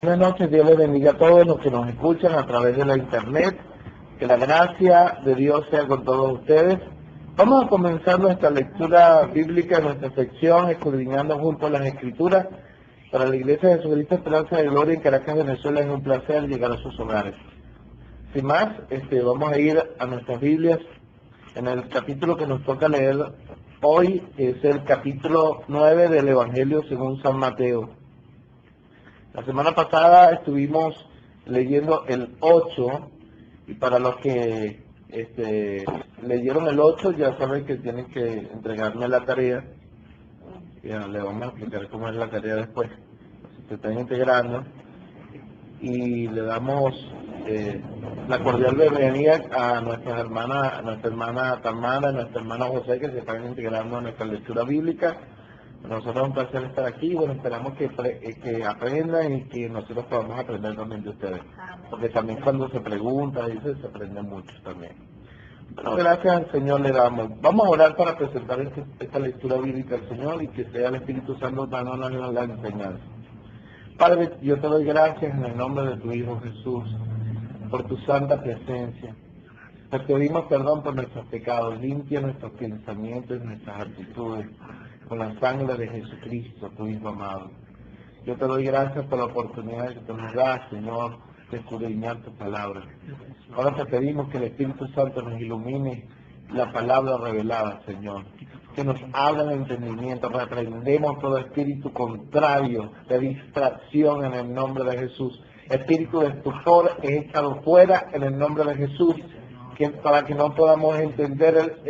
Buenas noches, Dios les bendiga a todos los que nos escuchan a través de la internet. Que la gracia de Dios sea con todos ustedes. Vamos a comenzar nuestra lectura bíblica en nuestra sección Escudriñando juntos las Escrituras. Para la Iglesia de Jesucristo Esperanza de Gloria en Caracas, Venezuela, es un placer llegar a sus hogares. Sin más, vamos a ir a nuestras Biblias. En el capítulo que nos toca leer hoy es el capítulo 9 del Evangelio según San Mateo. La semana pasada estuvimos leyendo el 8, y para los que leyeron el 8 ya saben que tienen que entregarme la tarea. Ya le vamos a explicar cómo es la tarea después. Se están integrando y le damos la cordial bienvenida a nuestra hermana Tamara, a nuestra hermana José, que se están integrando a nuestra lectura bíblica. Nosotros es un placer estar aquí. Bueno, esperamos que aprendan y que nosotros podamos aprender también de ustedes. Porque también cuando se pregunta, dice, se aprende mucho también. Bueno, gracias al Señor le damos. Vamos a orar para presentar esta lectura bíblica al Señor y que sea el Espíritu Santo dándonos la enseñanza. Padre, yo te doy gracias en el nombre de tu Hijo Jesús por tu santa presencia. Te pedimos perdón por nuestros pecados, limpia nuestros pensamientos y nuestras actitudes con la sangre de Jesucristo, tu Hijo amado. Yo te doy gracias por la oportunidad que tú nos das, Señor, de escudriñar tu palabra. Ahora te pedimos que el Espíritu Santo nos ilumine la palabra revelada, Señor. Que nos abra el entendimiento, reprendemos todo espíritu contrario de distracción en el nombre de Jesús. Espíritu de estupor es echado fuera en el nombre de Jesús, para que no podamos entender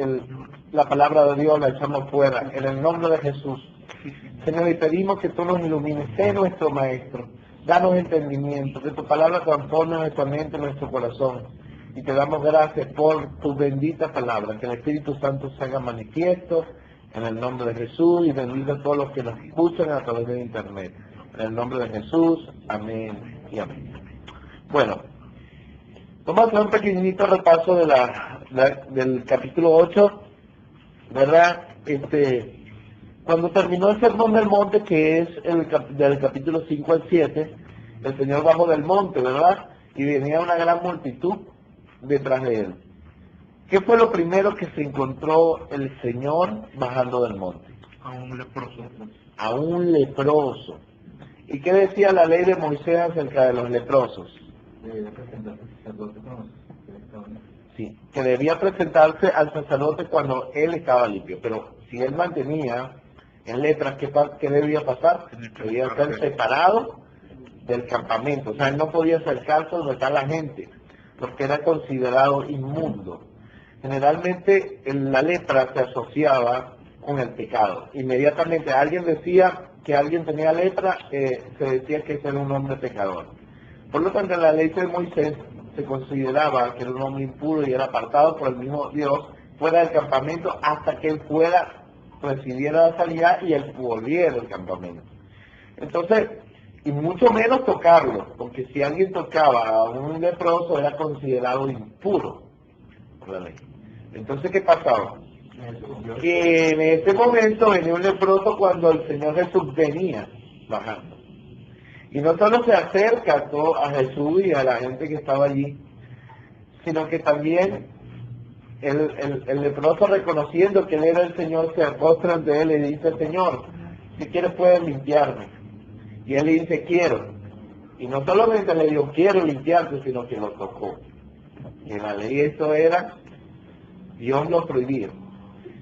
la palabra de Dios, la echamos fuera en el nombre de Jesús. Señor, y pedimos que tú nos ilumines, sé nuestro Maestro, danos entendimiento, que tu palabra transforme nuestra mente, nuestro corazón. Y te damos gracias por tu bendita palabra, que el Espíritu Santo se haga manifiesto en el nombre de Jesús, y bendiga a todos los que nos escuchan a través de internet. En el nombre de Jesús, amén y amén. Bueno, vamos a hacer un pequeñito repaso del capítulo 8, ¿verdad? Cuando terminó el Sermón del Monte, que es del capítulo 5 al 7, el Señor bajó del monte, ¿verdad? Y venía una gran multitud detrás de él. ¿Qué fue lo primero que se encontró el Señor bajando del monte? A un leproso. A un leproso. ¿Y qué decía la ley de Moisés acerca de los leprosos? Sí, que debía presentarse al sacerdote cuando él estaba limpio, pero si él mantenía en letras, ¿qué debía pasar? Debía ser separado del campamento, o sea, él no podía acercarse donde está la gente, porque era considerado inmundo. Generalmente la lepra se asociaba con el pecado. Inmediatamente alguien decía que alguien tenía lepra, se decía que ese era un hombre pecador. Por lo tanto, en la ley de Moisés se consideraba que era un hombre impuro y era apartado por el mismo Dios fuera del campamento hasta que él recibiera la sanidad y él volviera al campamento. Entonces, y mucho menos tocarlo, porque si alguien tocaba a un leproso era considerado impuro por la ley. Entonces, ¿qué pasaba? Que en ese momento venía un leproso cuando el Señor Jesús venía bajando. Y no solo se acerca a Jesús y a la gente que estaba allí, sino que también el leproso, reconociendo que él era el Señor, se postra ante él y dice: Señor, si quieres puedes limpiarme. Y él le dice: quiero. Y no solamente le dijo: quiero limpiarte, sino que lo tocó. Y en la ley eso era, Dios lo prohibía.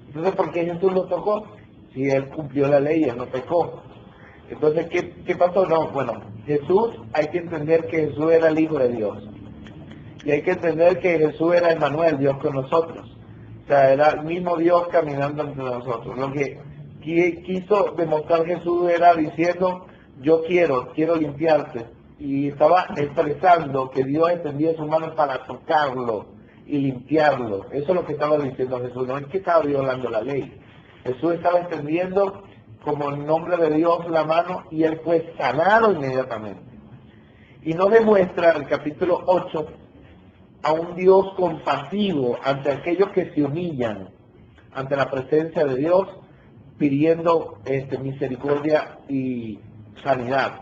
Entonces, ¿por qué Jesús lo tocó? Si él cumplió la ley, él no pecó. Entonces, ¿qué pasó? No, bueno, Jesús, hay que entender que Jesús era el Hijo de Dios. Y hay que entender que Jesús era Emmanuel, Dios con nosotros. O sea, era el mismo Dios caminando entre nosotros. Lo que quiso demostrar Jesús era diciendo: yo quiero limpiarte. Y estaba expresando que Dios extendía sus manos para tocarlo y limpiarlo. Eso es lo que estaba diciendo Jesús. No es que estaba violando la ley. Jesús estaba extendiendo como en nombre de Dios la mano y él fue sanado inmediatamente. Y nos demuestra el capítulo 8 a un Dios compasivo ante aquellos que se humillan ante la presencia de Dios, pidiendo misericordia y sanidad.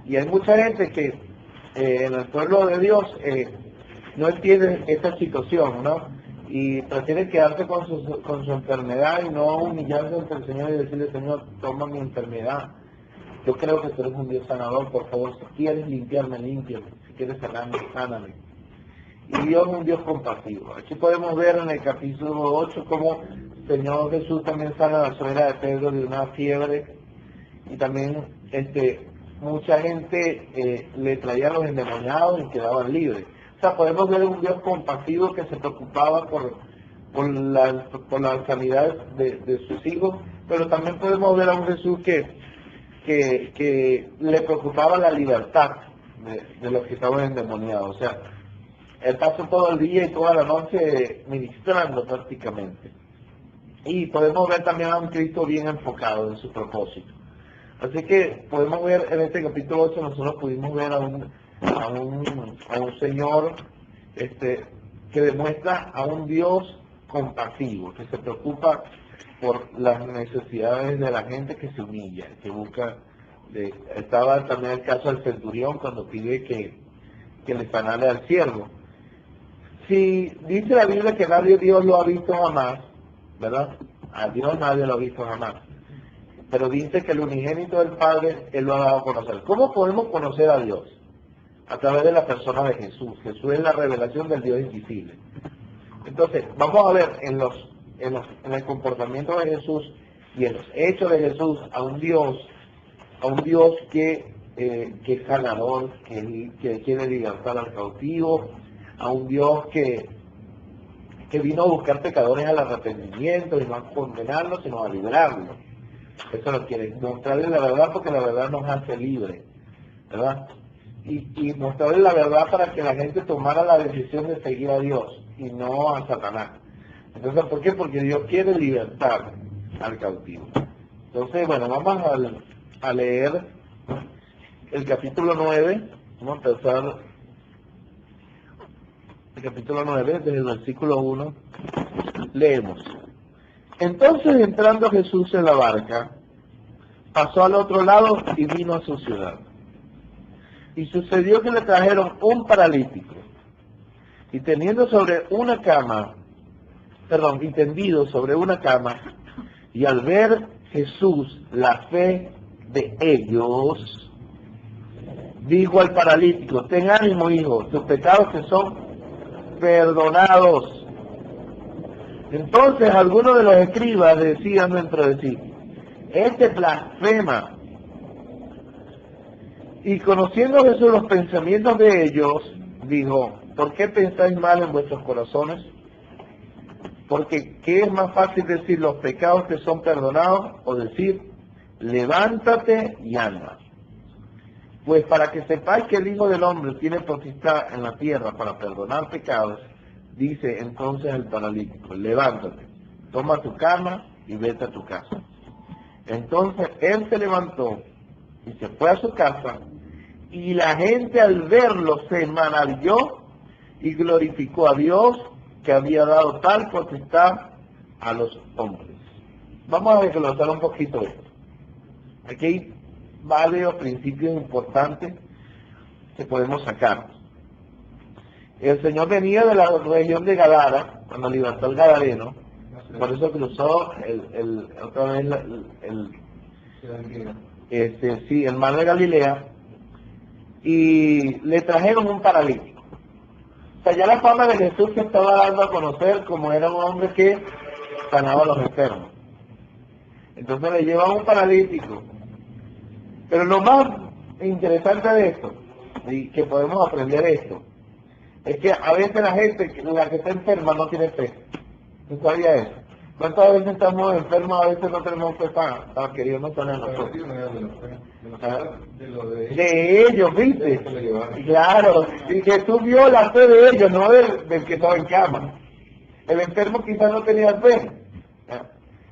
Y hay mucha gente que en el pueblo de Dios no entiende esta situación, ¿no? Y prefiere quedarse con su enfermedad y no humillarse ante el Señor y decirle, Señor, toma mi enfermedad. Yo creo que tú eres un Dios sanador, por favor, si quieres limpiarme, límpiame, si quieres sanarme, sáname. Y Dios es un Dios compasivo. Aquí podemos ver en el capítulo 8 cómo el Señor Jesús también sana la suegra de Pedro de una fiebre, y también mucha gente le traía a los endemoniados y quedaban libres. O sea, podemos ver un Dios compasivo que se preocupaba por la sanidad de sus hijos, pero también podemos ver a un Jesús que le preocupaba la libertad de los que estaban endemoniados. O sea, él pasó todo el día y toda la noche ministrando prácticamente. Y podemos ver también a un Cristo bien enfocado en su propósito. Así que podemos ver en este capítulo 8, nosotros pudimos ver a un Señor que demuestra a un Dios compasivo, que se preocupa por las necesidades de la gente, que se humilla, que busca. Estaba también el caso del centurión cuando pide que le sanara al siervo. Si dice la Biblia que nadie Dios lo ha visto jamás, ¿verdad? A Dios nadie lo ha visto jamás. Pero dice que el unigénito del Padre, Él lo ha dado a conocer. ¿Cómo podemos conocer a Dios? A través de la persona de Jesús. Jesús es la revelación del Dios invisible. Entonces, vamos a ver en el comportamiento de Jesús y en los hechos de Jesús a un Dios que es sanador, que quiere libertar al cautivo, a un Dios que vino a buscar pecadores al arrepentimiento y no a condenarlos, sino a librarlos. Eso lo quiere, mostrarle la verdad, porque la verdad nos hace libres, ¿verdad? Y mostrarle la verdad para que la gente tomara la decisión de seguir a Dios y no a Satanás. Entonces, ¿por qué? Porque Dios quiere libertar al cautivo. Entonces, bueno, vamos a leer el capítulo 9, vamos a empezar el capítulo 9, desde el versículo 1, leemos. Entonces, entrando Jesús en la barca, pasó al otro lado y vino a su ciudad. Y sucedió que le trajeron un paralítico, y tendido sobre una cama, y al ver Jesús la fe de ellos, dijo al paralítico, ten ánimo, hijo, tus pecados te son perdonados. Entonces algunos de los escribas decían dentro de sí, este blasfema. Y conociendo Jesús los pensamientos de ellos, dijo, ¿por qué pensáis mal en vuestros corazones? Porque ¿qué es más fácil decir los pecados te son perdonados o decir levántate y anda? Pues para que sepáis que el Hijo del Hombre tiene potestad en la tierra para perdonar pecados, dice entonces el paralítico, levántate, toma tu cama y vete a tu casa. Entonces él se levantó y se fue a su casa, y la gente al verlo se maravilló y glorificó a Dios que había dado tal potestad a los hombres. Vamos a desglosar un poquito esto. Aquí hay varios principios importantes que podemos sacar. El Señor venía de la región de Gadara, cuando libertó al Gadareno, por eso cruzó el mar de Galilea, y le trajeron un paralítico. O sea, ya la fama de Jesús se estaba dando a conocer como era un hombre que sanaba a los enfermos. Entonces le llevan un paralítico. Pero lo más interesante de esto, y que podemos aprender esto, es que a veces la gente, la que está enferma, no tiene fe. ¿No sabía eso? ¿Cuántas veces estamos enfermos? A veces no tenemos fe para que Dios nos sane a nosotros. De ellos, ¿viste? Claro, y Jesús vio la fe de ellos, no del que estaba en cama. El enfermo quizás no tenía fe.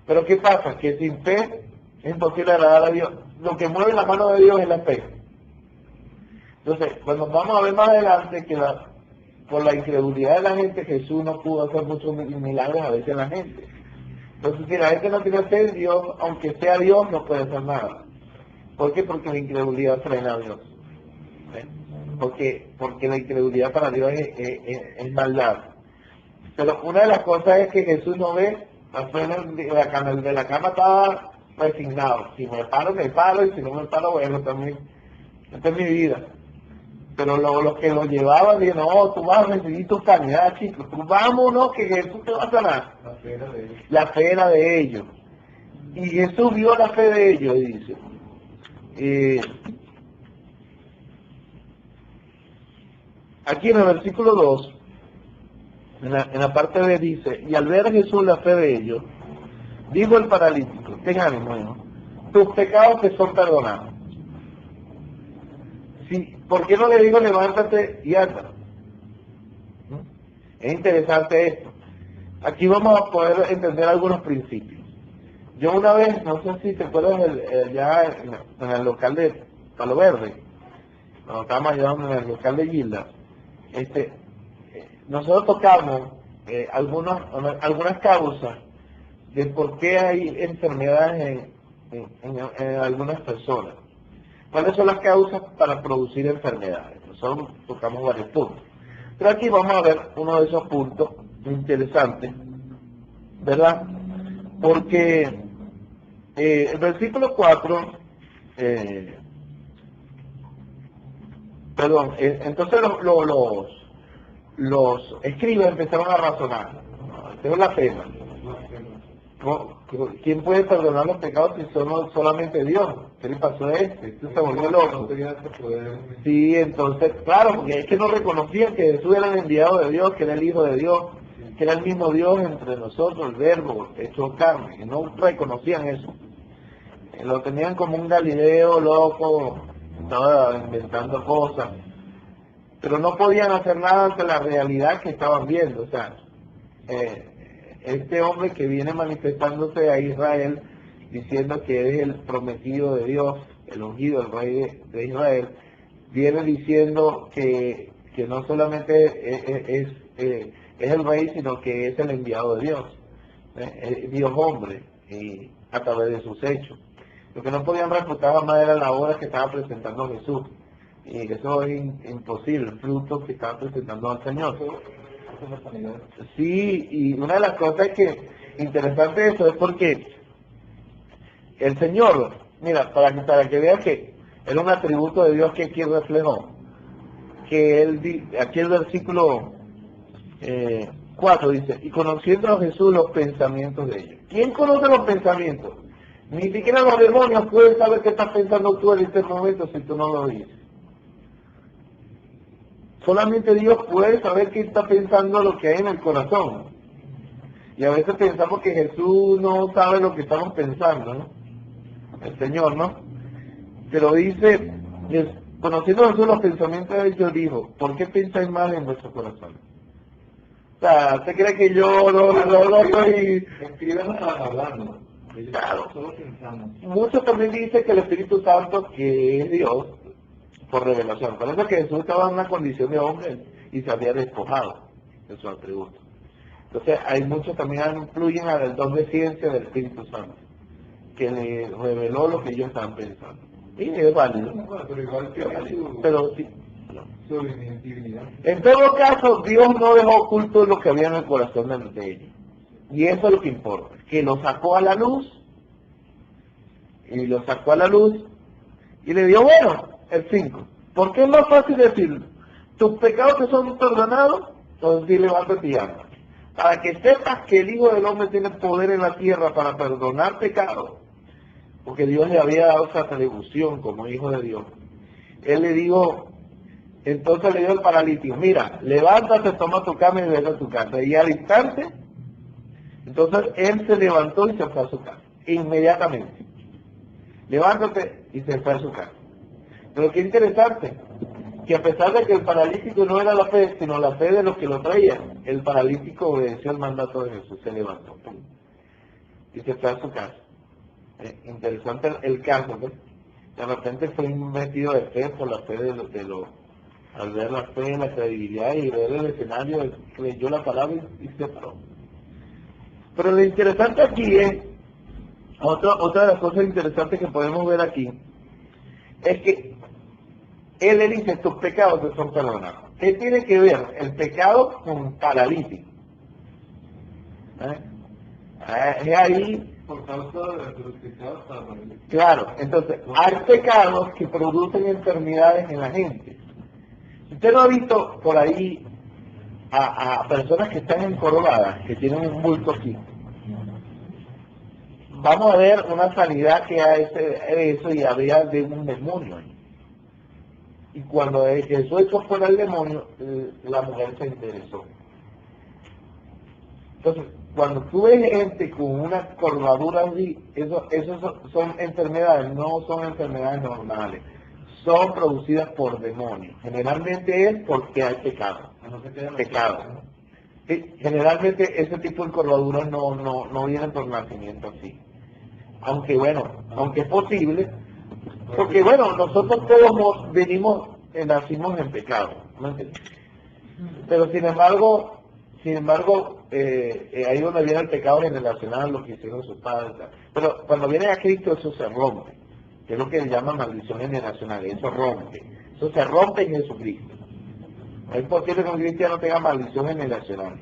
Pero ¿qué pasa? Que sin fe es imposible agradar a Dios. Lo que mueve la mano de Dios es la fe. Entonces, cuando vamos a ver más adelante que por la incredulidad de la gente, Jesús no pudo hacer muchos milagros a veces en la gente. Entonces, si la gente no tiene fe en Dios, aunque sea Dios, no puede hacer nada. ¿Por qué? Porque la incredulidad frena a Dios. ¿eh? Porque la incredulidad para Dios es maldad. Pero una de las cosas es que Jesús no ve, el de la cama estaba resignado. Si me paro, me paro, y si no me paro, bueno, también, esta es mi vida. Pero los que lo llevaban, dijeron, no, tú vas a recibir tu sanidad, chicos, tú vámonos, que Jesús te va a sanar. La fe era de ellos. Y Jesús vio la fe de ellos, y dice, aquí en el versículo 2, en la parte B dice, y al ver a Jesús la fe de ellos, dijo el paralítico, ten ánimo, hijo, tus pecados te son perdonados. Sí, ¿por qué no le digo levántate y anda? Es interesante esto. Aquí vamos a poder entender algunos principios. Yo una vez, no sé si te acuerdas, ya en el local de Palo Verde, cuando estábamos ayudando en el local de Gilda, nosotros tocamos algunas causas de por qué hay enfermedades en algunas personas. ¿Cuáles son las causas para producir enfermedades? Nosotros tocamos varios puntos. Pero aquí vamos a ver uno de esos puntos interesantes, ¿verdad? Porque el versículo 4, entonces los escribas empezaron a razonar. Esta es la pena. ¿Quién puede perdonar los pecados si solamente Dios? ¿Qué le pasó a este? Se volvió loco. Sí, entonces, claro, porque es que no reconocían que Jesús era el enviado de Dios, que era el Hijo de Dios, que era el mismo Dios entre nosotros, el Verbo hecho carne, que no reconocían eso. Lo tenían como un Galileo loco, estaba inventando cosas, pero no podían hacer nada ante la realidad que estaban viendo. O sea, este hombre que viene manifestándose a Israel, diciendo que es el prometido de Dios, el ungido, el rey de Israel, viene diciendo que no solamente es el rey, sino que es el enviado de Dios, es Dios hombre, y a través de sus hechos. Lo que no podían refutar más era la obra que estaba presentando Jesús, y eso es imposible, el fruto que estaba presentando al Señor. Sí, y una de las cosas que interesante de eso es porque el Señor, mira, para que veas que era un atributo de Dios que aquí reflejó, que aquí el versículo 4 dice, y conociendo a Jesús los pensamientos de ellos. ¿Quién conoce los pensamientos? Ni siquiera los demonios pueden saber qué estás pensando tú en este momento si tú no lo dices. Solamente Dios puede saber qué está pensando, lo que hay en el corazón. Y a veces pensamos que Jesús no sabe lo que estamos pensando, ¿no? El Señor, ¿no? Pero dice, conociendo a Jesús los pensamientos de ellos, dijo, ¿por qué pensáis mal en vuestro corazón? O sea, ¿usted cree que yo no estoy... Escriben hablando. Claro. Solo pensamos. Muchos también dicen que el Espíritu Santo, que es Dios, por revelación. Por eso que Jesús estaba en una condición de hombre y se había despojado de su atributo. Entonces, hay muchos también influyen al don de ciencia del Espíritu Santo, que le reveló lo que ellos estaban pensando. Y es válido. Bueno, pero igual tiene su, Pero sí. No. su invincibilidad. En todo caso, Dios no dejó oculto lo que había en el corazón de ellos. Y eso es lo que importa. Que lo sacó a la luz. Y lo sacó a la luz. Y le dio, bueno, el 5. Porque es más fácil decir, tus pecados te son perdonados, entonces sí, levántate y anda. Para que sepas que el Hijo del Hombre tiene poder en la tierra para perdonar pecados. Porque Dios le había dado esa atribución como Hijo de Dios. Él le dijo, entonces le dio el paralítico, mira, levántate, toma tu cama y vete a tu casa. Y al instante, entonces él se levantó y se fue a su casa, inmediatamente. Levántate y se fue a su casa. Pero qué interesante, que a pesar de que el paralítico no era la fe, sino la fe de los que lo traían, el paralítico obedeció el mandato de Jesús, se levantó y se fue a su casa. Interesante el caso, ¿ves? De repente fue metido de fe por la fe al ver la fe, la credibilidad y ver el escenario, creyó la palabra y se paró. Pero lo interesante aquí es, otra de las cosas interesantes que podemos ver aquí, es que Él le dice, tus pecados te son perdonados. ¿Qué tiene que ver el pecado con paralítico? Es ahí. Por causa de los pecados para morir. Claro, entonces, hay pecados que producen enfermedades en la gente. Usted no ha visto por ahí a personas que están encorvadas, que tienen un bulto aquí. Vamos a ver una sanidad que hace eso y había de un demonio ahí. Y cuando Jesús echó fuera el demonio, la mujer se interesó. Entonces, cuando tú ves gente con una curvadura así, eso son enfermedades, no son enfermedades normales. Son producidas por demonios. Generalmente es porque hay pecado. Pecado. Sí, generalmente ese tipo de curvaduras no vienen por nacimiento así. Aunque bueno, aunque es posible, porque bueno, nosotros todos nacimos en pecado, ¿no entiendes? Pero sin embargo, ahí donde viene el pecado generacional, lo que hicieron sus padres. Pero cuando viene a Cristo eso se rompe, que es lo que se llama maldición generacional, eso se rompe en Jesucristo. No es posible que un cristiano tenga maldición generacional.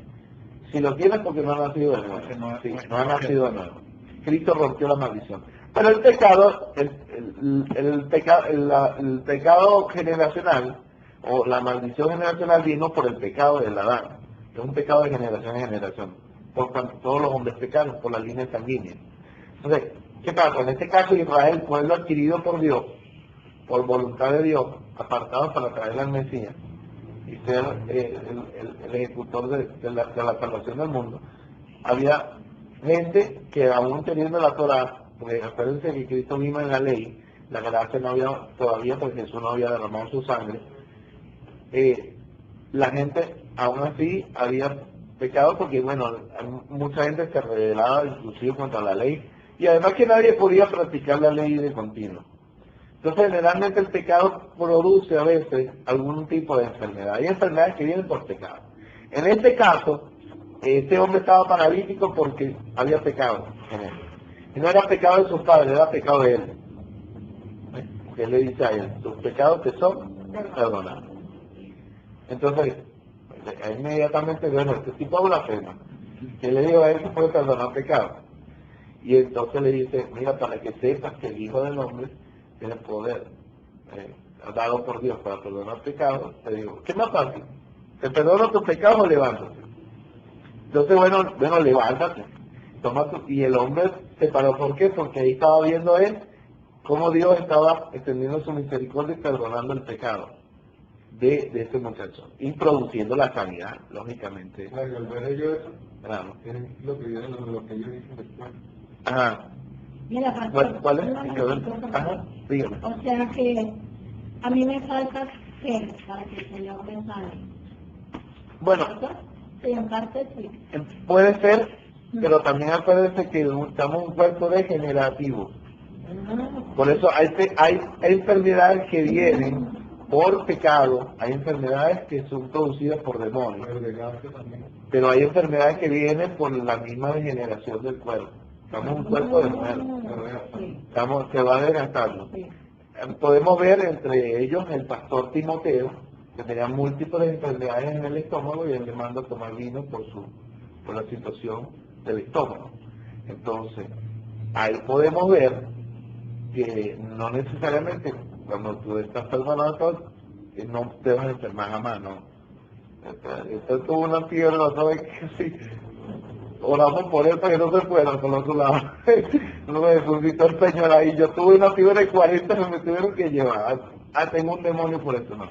Si lo tiene es porque no ha nacido de nuevo. Sí, no ha nacido de nuevo. Cristo rompió la maldición. Pero el pecado, el pecado generacional, o la maldición generacional vino por el pecado del Adán. Es un pecado de generación en generación. Por cuanto todos los hombres pecaron por la línea sanguínea. Entonces, ¿qué pasa? En este caso Israel, pueblo adquirido por Dios, por voluntad de Dios, apartado para traer al Mesías, y ser el ejecutor de la salvación del mundo, había gente que aún teniendo la Torah, porque acuérdense que Cristo vino en la ley, la gracia no había todavía porque Jesús no había derramado su sangre, la gente aún así había pecado porque bueno, mucha gente se rebelaba inclusive contra la ley, y además que nadie podía practicar la ley de continuo. Entonces generalmente el pecado produce a veces algún tipo de enfermedad. Hay enfermedades que vienen por pecado. En este caso, este hombre estaba paralítico porque había pecado en él. Y no era pecado de sus padres, era pecado de él. Porque él le dice a él, tus pecados te son perdonados. Entonces, inmediatamente, bueno, este tipo blasfema. Que le digo a él que puede perdonar pecado. Y entonces le dice, mira, para que sepas que el Hijo del Hombre tiene poder dado por Dios para perdonar pecados, te digo, ¿qué más fácil? ¿Te perdono tus pecados o levántate? Entonces, bueno, levántate. Y el hombre se paró. ¿Por qué? Porque ahí estaba viendo él cómo Dios estaba extendiendo su misericordia y perdonando el pecado de ese muchacho. Y produciendo la sanidad, lógicamente. Claro, al ver ellos eso, Claro. tienen lo que ellos dicen después. Ajá. Mira, pastor, ¿Cuál es? una Ajá, dígame. O sea que a mí me falta fe para que el Señor me sane. Bueno, Sí, en parte sí. puede ser, pero también acuérdense que estamos en un cuerpo degenerativo. Por eso hay enfermedades que vienen por pecado, hay enfermedades que son producidas por demonios, Pero de gasto también. pero hay enfermedades que vienen por la misma degeneración del cuerpo. Estamos en un cuerpo de muerto, Sí, se va desgastando. sí. Podemos ver entre ellos el pastor Timoteo, que tenía múltiples enfermedades en el estómago y él le manda a tomar vino por la situación del estómago. Entonces, ahí podemos ver que no necesariamente cuando tú estás perdonado, no te vas a enfermar jamás, ¿no? Entonces tuvo una fiebre, otra vez que sí, oramos por él para que no se fuera por otro lado. No me resucitó el Señor ahí. Yo tuve una fiebre de 40 que me tuvieron que llevar. Tengo un demonio por eso, ¿no?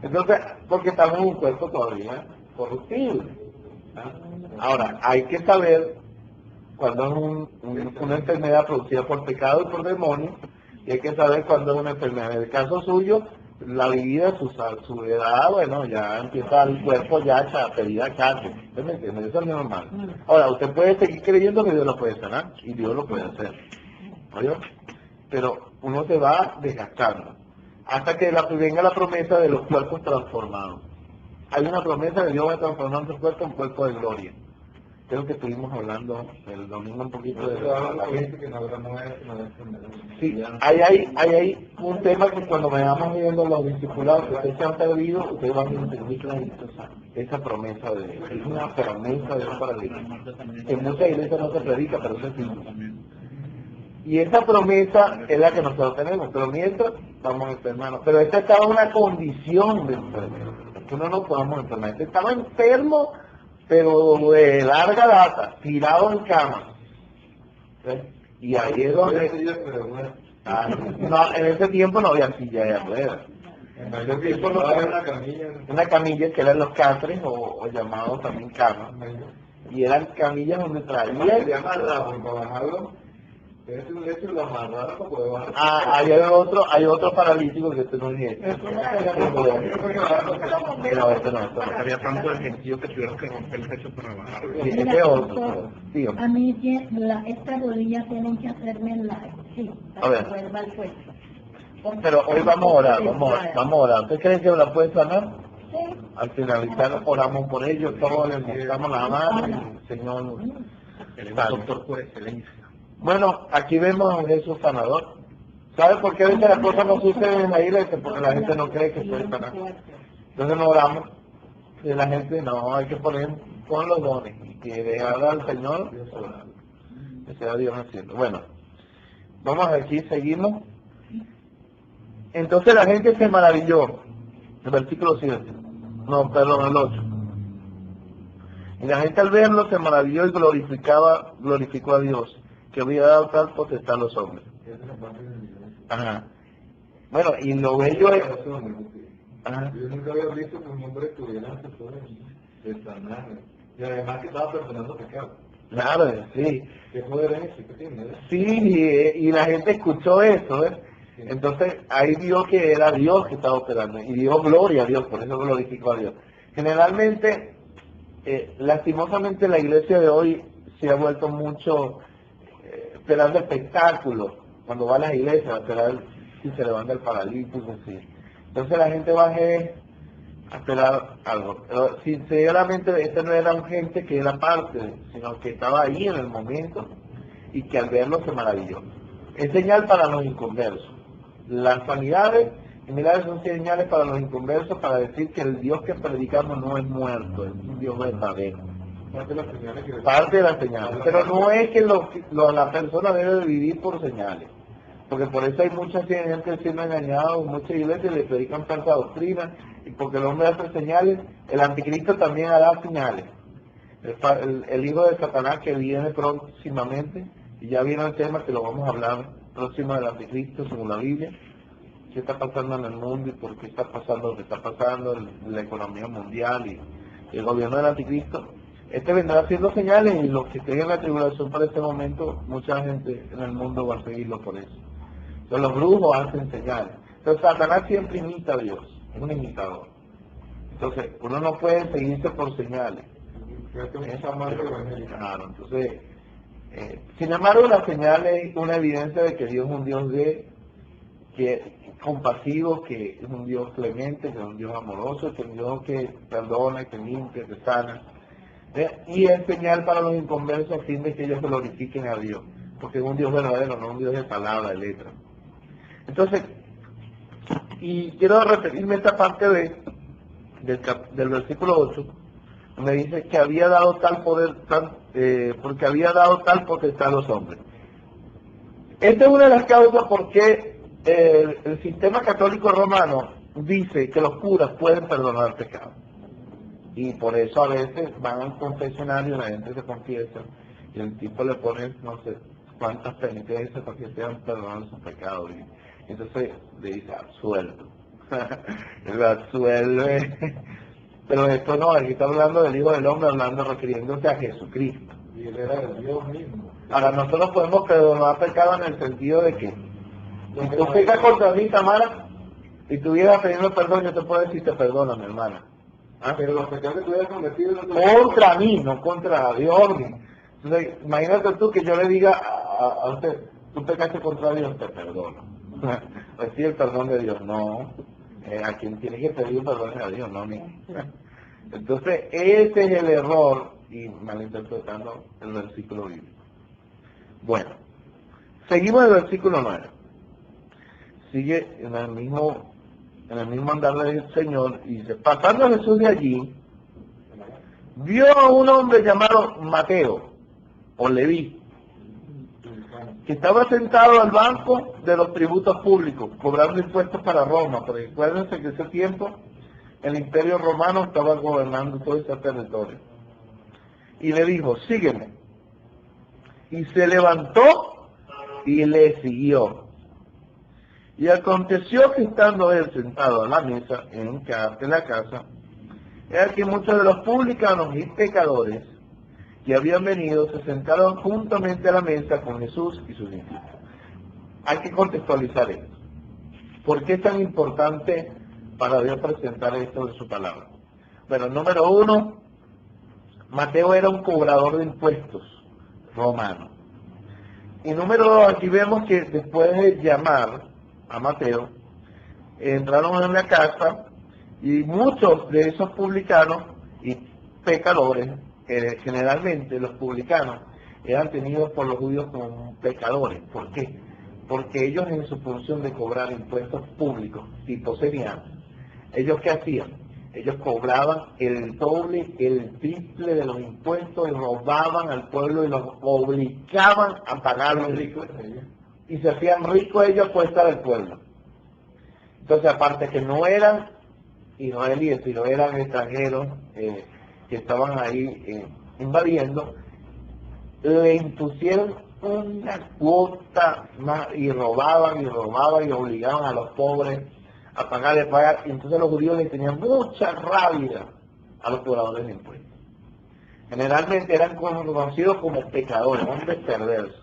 Entonces, porque estamos en un cuerpo todavía corruptible. ¿Ah? Ahora, hay que saber cuando es una enfermedad producida por pecado y por demonio, y hay que saber cuando es una enfermedad. En el caso suyo, la vida, su edad, bueno, ya empieza el cuerpo ya a pedir a cáncer. ¿Usted me entiende? Eso es normal. Ahora, usted puede seguir creyendo que Dios lo puede sanar, y Dios lo puede hacer. ¿Oye? Pero uno se va desgastando, hasta que venga la promesa de los cuerpos transformados. Hay una promesa de Dios va a transformar su cuerpo en cuerpo de gloria. creo que estuvimos hablando el domingo un poquito de que no es sí, hay un tema que cuando me vamos viendo los discipulados que ustedes se han perdido, ustedes van a entender clarito esa promesa de, es una promesa de Dios para la iglesia. En muchas iglesias no se predica, pero se dice. Y esa promesa es la que nosotros tenemos, pero mientras vamos a enfermarnos. Pero esta estaba en una condición de enfermedad, que uno no podamos enfermar. Este estaba enfermo, pero de larga data, tirado en cama. ¿Sí? Y ahí es donde... no, en ese tiempo no había silla de ruedas. En ese tiempo no había una camilla. Una camilla que eran los catres o llamados también camas. Y eran camillas donde traían... Se llama para bajarlo. Es un hecho lo amarraron para poder bajar. Hay otro paralítico que este no es este. No, este no. Había tanto ejercicio que tuvieron que romper el techo para bajar. Sí, este otro. Dígame. A mí estas rodillas tienen que hacerme sí, A para ver. que vuelva al puesto. Pero hoy vamos a orar, vamos a orar. ¿Usted cree que la puede sanar? Sí. Al finalizar oramos por ellos, todos les damos la mano y el Señor. El doctor por excelencia. Bueno, aquí vemos a un Jesús sanador. ¿Sabe por qué a veces las cosas no suceden en la iglesia? Porque la gente no cree que puede sanar. Entonces no oramos. Y la gente no, hay que poner con los dones. Y que dejar al Señor, que sea Dios haciendo. Bueno, vamos aquí, seguimos. Entonces la gente se maravilló. El versículo 7. No, perdón, el 8. Y la gente al verlo se maravilló y glorificó a Dios, que había dado tal potestad a los hombres. Ajá. Bueno, y lo bello es... Ajá. Yo nunca había visto que un hombre tuviera asesor de sanar. Y además que estaba perdonando pecados. Claro, sí. ¿Qué poder es ese que tiene? Sí, y la gente escuchó eso, ¿eh? Entonces ahí vio que era Dios que estaba operando y dio gloria a Dios, por eso glorificó a Dios. Generalmente, lastimosamente la iglesia de hoy se ha vuelto mucho esperando espectáculos, cuando va a las iglesias, a esperar si se levanta el paralítico, sí. Entonces la gente va a esperar algo. Pero sinceramente este no era un gente que era parte, sino que estaba ahí en el momento y que al verlo se maravilló. Es señal para los inconversos. Las sanidades y milagros son señales para los inconversos para decir que el Dios que predicamos no es muerto, es un Dios verdadero. Parte de las señales. Pero no es que la persona debe de vivir por señales. Porque por eso hay mucha gente siendo engañada, muchas iglesias le predican falsa doctrina, y porque el hombre hace señales, el anticristo también hará señales. El hijo de Satanás que viene próximamente, y ya viene el tema que lo vamos a hablar próximo del anticristo según la Biblia, qué está pasando en el mundo y por qué está pasando lo que está pasando en la economía mundial y el gobierno del anticristo. Este vendrá haciendo señales y los que estén en la tribulación para este momento, mucha gente en el mundo va a seguirlo por eso. Entonces los brujos hacen señales. Entonces Satanás siempre imita a Dios, es un imitador. Entonces uno no puede seguirse por señales. Claro, entonces, sin embargo la señal es una evidencia de que Dios es un Dios compasivo, que es un Dios clemente, que es un Dios amoroso, que es un Dios que perdona, que limpia, que sana. Y es señal para los inconversos a fin de que ellos glorifiquen a Dios, porque es un Dios verdadero, no un Dios de palabra, de letra. Entonces, y quiero referirme a esta parte del versículo 8, donde dice que había dado tal poder, porque había dado tal potestad a los hombres. Esta es una de las causas por qué el sistema católico romano dice que los curas pueden perdonar pecados. Y por eso a veces van al confesionario, la gente se confiesa, y el tipo le pone no sé cuántas penitencias para que sean perdonados sus pecados. Y entonces le dice, absuelto. Lo absuelve. Pero esto no, aquí está hablando del Hijo del Hombre, refiriéndose a Jesucristo. Y él era el Dios mismo. Ahora, nosotros podemos perdonar pecados en el sentido de que, si tú pecas contra mí, Tamara, y tú vienes a pedirme perdón, yo te puedo decir, te perdono, mi hermana. Pero los pecados que tú hayas cometido... Contra mí, no contra Dios. Entonces, imagínate tú que yo le diga a usted, tú pecaste contra Dios, te perdono. Recibe el perdón de Dios. No, a quien tiene que pedir perdón es a Dios, no a mí. Entonces, ese es el error y malinterpretando el versículo bíblico. Bueno, seguimos el versículo 9. Sigue en el mismo andar del Señor y dice, pasando Jesús de allí, vio a un hombre llamado Mateo, o Leví, que estaba sentado al banco de los tributos públicos, cobrando impuestos para Roma, porque acuérdense que ese tiempo el imperio romano estaba gobernando todo ese territorio. Y le dijo, sígueme. Y se levantó y le siguió. Y aconteció que estando él sentado a la mesa en la casa, era que muchos de los publicanos y pecadores que habían venido se sentaron juntamente a la mesa con Jesús y sus discípulos. Hay que contextualizar esto. ¿Por qué es tan importante para Dios presentar esto de su palabra? Bueno, número uno, Mateo era un cobrador de impuestos romano. Y número dos, aquí vemos que después de llamar a Mateo, entraron en la casa y muchos de esos publicanos y pecadores, generalmente los publicanos, eran tenidos por los judíos como pecadores. ¿Por qué? Porque ellos en su función de cobrar impuestos públicos, tipo serianos, ¿ellos qué hacían? Ellos cobraban el doble, el triple de los impuestos y robaban al pueblo y los obligaban a pagar los ricos. Y se hacían ricos ellos a cuesta del pueblo. Entonces, aparte que no eran israelíes, sino eran extranjeros que estaban ahí invadiendo, le impusieron una cuota más y robaban y obligaban a los pobres a pagar. Y entonces los judíos le tenían mucha rabia a los cobradores de impuestos. Generalmente eran conocidos como pecadores, hombres perversos,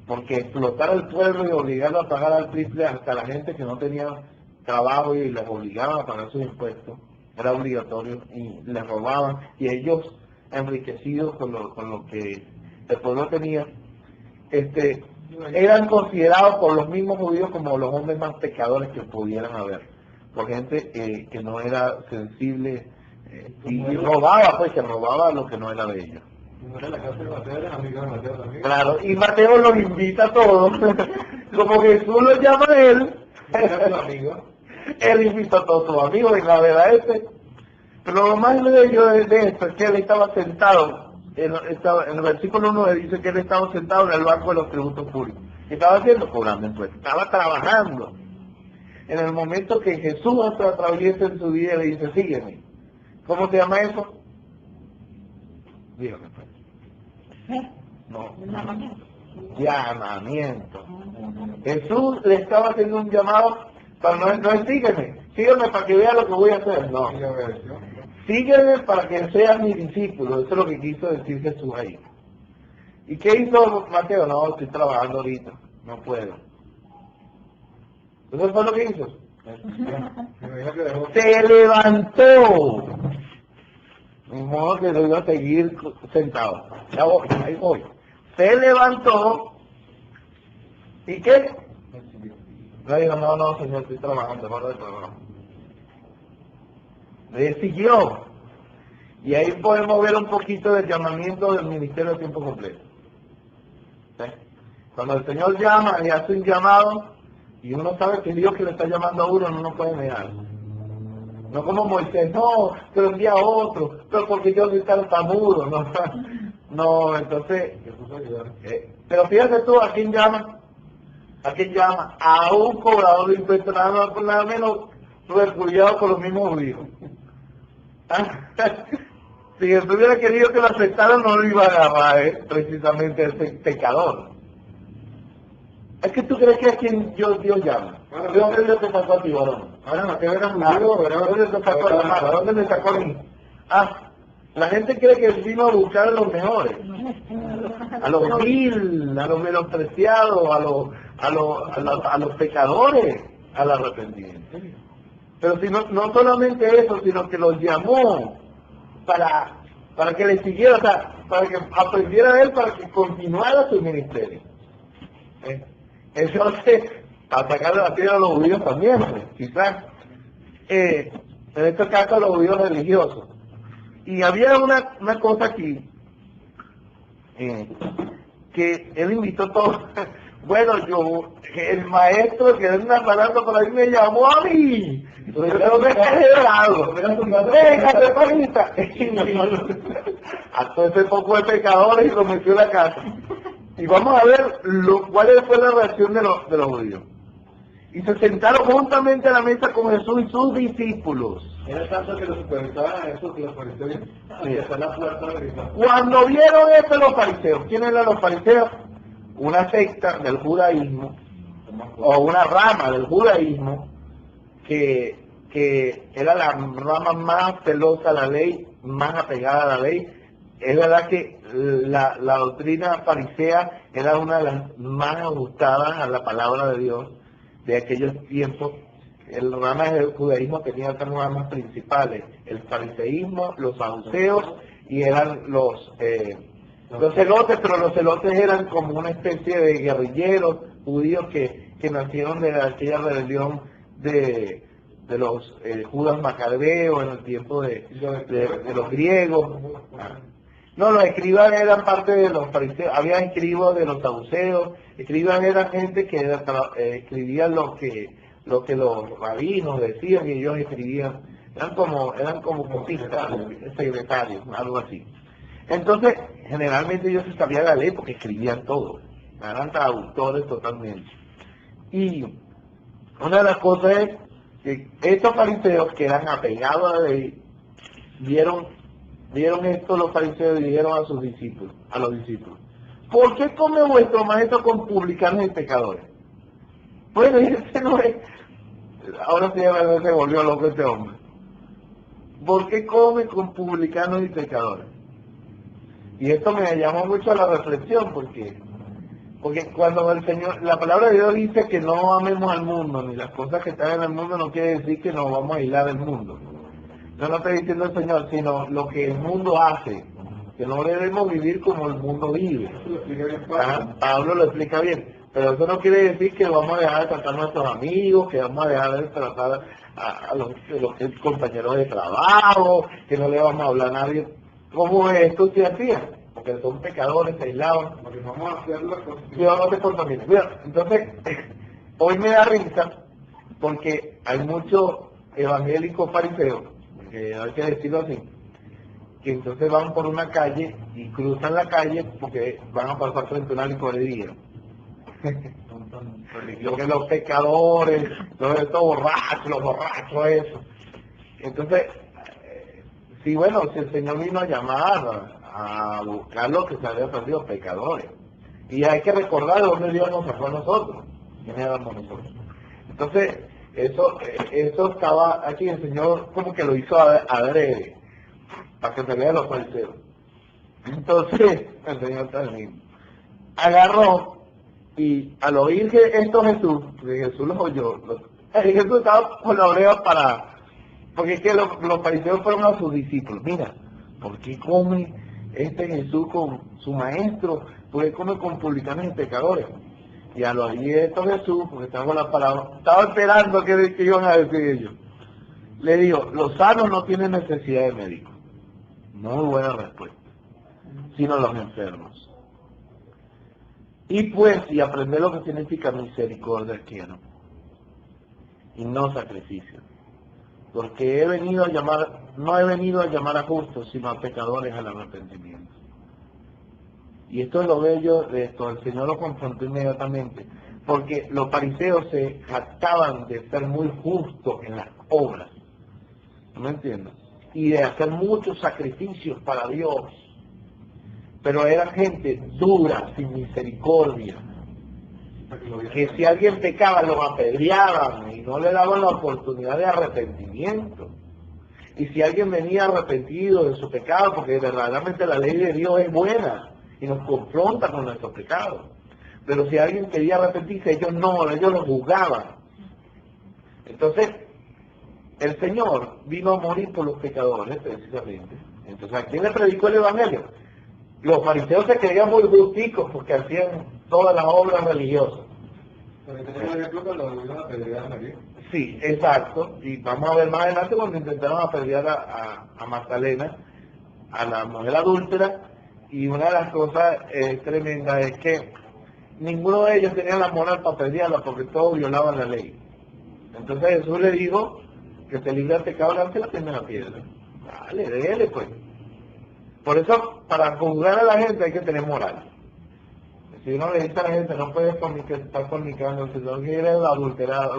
porque explotar al pueblo y obligarlo a pagar al triple hasta la gente que no tenía trabajo y les obligaban a pagar sus impuestos, era obligatorio, y les robaban, y ellos enriquecidos con lo que el pueblo tenía, eran considerados por los mismos judíos como los hombres más pecadores que pudieran haber, por gente que no era sensible y robaba, pues que robaba lo que no era de ellos. Claro, y Mateo los invita a todos, como Jesús los llama a él, él invita a todos sus amigos, y la verdad pero lo más bello de esto es que él estaba sentado, en el versículo 1 dice que él estaba sentado en el banco de los tributos públicos. ¿Qué estaba haciendo? Cobrando impuestos, estaba trabajando. En el momento que Jesús atraviesa en su vida y le dice, sígueme. ¿Cómo se llama eso? Dígame pues. No. Llamamiento. Jesús le estaba haciendo un llamado para no es sígueme para que vea lo que voy a hacer. No. Sígueme para que seas mi discípulo. Eso es lo que quiso decir Jesús ahí. ¿Y qué hizo Mateo? No, estoy trabajando ahorita. No puedo. ¿Eso fue lo que hizo? Se levantó. De modo que lo iba a seguir sentado. Ya voy, ahí voy. Se levantó. ¿Y qué? Le dijo, no, señor, estoy trabajando, no de trabajo. Le siguió. Y ahí podemos ver un poquito del llamamiento del ministerio de tiempo completo. ¿Sí? Cuando el Señor llama y hace un llamado, y uno sabe que Dios que le está llamando a uno, no puede negar. No como Moisés, no, pero envía a otro, pero porque yo soy tartamudo, no, entonces, pero fíjate tú, ¿a quién llama? ¿A quién llama? A un cobrador de impuestos, nada menos repudiado por los mismos judíos. Si Jesús hubiera querido que lo aceptaran, no lo iba a agarrar, precisamente ese pecador. Es que tú crees que es quien Dios llama. ¿De dónde le sacó a ti, varón? Ahora Mateo era judío, ¿dónde le sacó a la mano? ¿Dónde le sacó a mí? La gente cree que él vino a buscar a los mejores, a los vil, a los menospreciados, a los pecadores, al arrepentimiento. Pero si no solamente eso, sino que los llamó para que le siguiera, o sea, para que aprendiera de él, para que continuara su ministerio. Eso para sacarle la piedra a los judíos también, quizás. En este caso a los judíos religiosos. Y había una cosa aquí, que él invitó a todos. Bueno, el maestro que anda hablando por ahí me llamó a mí. Pero me he exagerado. Venga, panita. A todo ese poco de pecadores y lo metió en la casa. Y vamos a ver cuál fue la reacción de los judíos. Y se sentaron juntamente a la mesa con Jesús y sus discípulos. Era tanto que los supervisaban a eso que los fariseos hasta la puerta gritaban. Cuando vieron esto los fariseos, ¿quiénes eran los fariseos? Una secta del judaísmo, o una rama del judaísmo, que era la rama más celosa a la ley, más apegada a la ley. Es verdad que la doctrina farisea era una de las más ajustadas a la palabra de Dios de aquellos tiempos. El rama del judaísmo tenía tres ramas principales: el fariseísmo, los saduceos, y eran los celotes, pero los celotes eran como una especie de guerrilleros judíos que nacieron de aquella rebelión de los judas macabeos en el tiempo de los griegos. No, los escribas eran parte de los fariseos, había escribas de los saduceos. Escribas eran gente que escribían lo que los rabinos decían, y ellos escribían, eran como copistas, secretarios, algo así. Entonces, generalmente ellos sabían la ley porque escribían todo, eran traductores totalmente. Y una de las cosas es que estos fariseos que eran apegados a la ley, vieron esto los fariseos y dijeron a los discípulos, ¿por qué come vuestro maestro con publicanos y pecadores? Bueno, ese no es, ahora sí se volvió loco este hombre. ¿Por qué come con publicanos y pecadores? Y esto me llamó mucho a la reflexión, porque cuando el Señor, la palabra de Dios dice que no amemos al mundo, ni las cosas que están en el mundo, no quiere decir que nos vamos a aislar del mundo. No está diciendo el Señor, sino lo que el mundo hace, que no debemos vivir como el mundo vive. Pablo lo explica bien, pero eso no quiere decir que vamos a dejar de tratar a nuestros amigos, que vamos a dejar de tratar a los compañeros de trabajo, que no le vamos a hablar a nadie como esto se hacía, porque son pecadores, se aislaban, Porque vamos a hacer las cosas. cuidado, no te contamines. Mira, entonces, hoy me da risa porque hay muchos evangélicos fariseos, que hay que decirlo así, que entonces van por una calle y cruzan la calle porque van a pasar frente a una licorería. Que los pecadores, los borrachos, eso. Entonces, sí, bueno, si el Señor vino a llamar a buscar lo que se había perdido, pecadores. Y hay que recordar de dónde Dios nos sacó a nosotros, quiénes éramos nosotros. Entonces, eso estaba aquí, el Señor como que lo hizo adrede, para que se vean los fariseos. Entonces, el Señor también agarró, y al oír que esto Jesús los oyó, Jesús estaba con la oreja parada, porque es que los fariseos fueron a sus discípulos. Mira, ¿por qué come este Jesús con su maestro? ¿Por qué come con publicanos y pecadores? Y al oír esto Jesús, porque estaba con la palabra, estaba esperando que iban a decir ellos. Le dijo, los sanos no tienen necesidad de médico. Muy buena respuesta. Sino los enfermos. Y pues, y aprender lo que significa misericordia quiero. Y no sacrificio. Porque no he venido a llamar a justos, sino a pecadores al arrepentimiento. Y esto es lo bello de esto, el Señor lo confrontó inmediatamente, porque los fariseos se jactaban de ser muy justos en las obras, ¿no me entiendes? Y de hacer muchos sacrificios para Dios, pero eran gente dura, sin misericordia, que si alguien pecaba lo apedreaban y no le daban la oportunidad de arrepentimiento. Y si alguien venía arrepentido de su pecado, porque verdaderamente la ley de Dios es buena y nos confronta con nuestros pecados, pero si alguien quería arrepentirse, ellos lo juzgaban. Entonces, el Señor vino a morir por los pecadores, precisamente. Entonces, ¿a quién le predicó el Evangelio? Los fariseos se creían muy justicos porque hacían todas las obras religiosas. Pero tenemos el ejemplo cuando lo iban a apedrear a María. Sí, exacto. Y vamos a ver más adelante cuando intentaron apedrear a Magdalena, a la mujer adúltera, y una de las cosas tremendas es que ninguno de ellos tenía la moral para pelearla porque todos violaban la ley. Entonces Jesús le dijo que se libre del pecado, lance la primera piedra. Dale, déjele pues. Por eso, para juzgar a la gente hay que tener moral. Si uno le dice a la gente, no puedes estar fornicando, si no quieres adultera,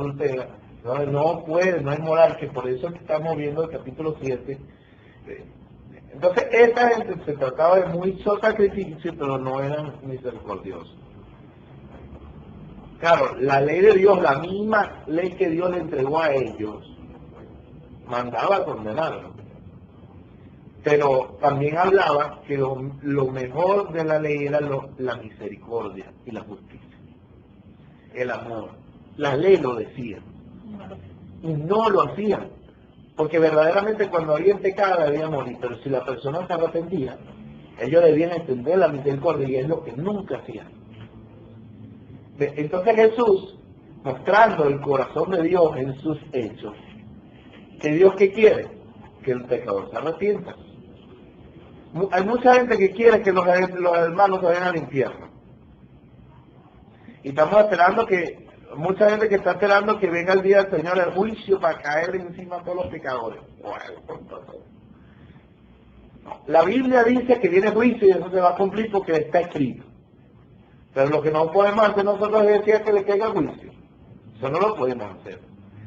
no puede, no hay moral, que por eso estamos viendo el capítulo 7. Entonces, esta gente se trataba de mucho sacrificio, pero no eran misericordiosos. Claro, la ley de Dios, la misma ley que Dios le entregó a ellos, mandaba a condenarlos. Pero también hablaba que lo mejor de la ley era la misericordia y la justicia, el amor. La ley lo decía y no lo hacían, porque verdaderamente cuando alguien pecaba debía morir, pero si la persona se arrepentía, ellos debían entender la misericordia, y es lo que nunca hacían. Entonces Jesús, mostrando el corazón de Dios en sus hechos, que Dios ¿qué quiere? Que el pecador se arrepienta. Hay mucha gente que quiere que los hermanos se vayan al infierno. Y estamos esperando que, mucha gente que está esperando que venga el día del Señor, el juicio, para caer encima de todos los pecadores. La Biblia dice que viene juicio y eso se va a cumplir porque está escrito. Pero lo que no podemos hacer nosotros es decir que le caiga juicio. Eso no lo podemos hacer.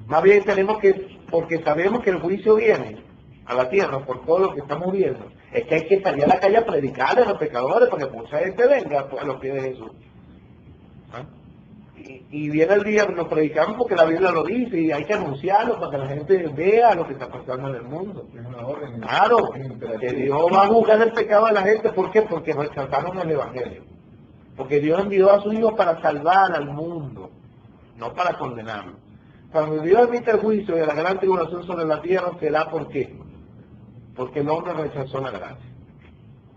Más bien tenemos que, porque sabemos que el juicio viene a la tierra por todo lo que estamos viendo, es que hay que salir a la calle a predicarle a los pecadores para que mucha gente venga a los pies de Jesús. ¿Ah? Y viene el día, nos predicamos porque la Biblia lo dice y hay que anunciarlo para que la gente vea lo que está pasando en el mundo. Es una orden. Claro, que Dios va a juzgar el pecado de la gente. ¿Por qué? Porque rechazaron el Evangelio. Porque Dios envió a su Hijo para salvar al mundo, no para condenarlo. Cuando Dios emite el juicio de la gran tribulación sobre la tierra, será ¿por qué? Porque el hombre rechazó la gracia.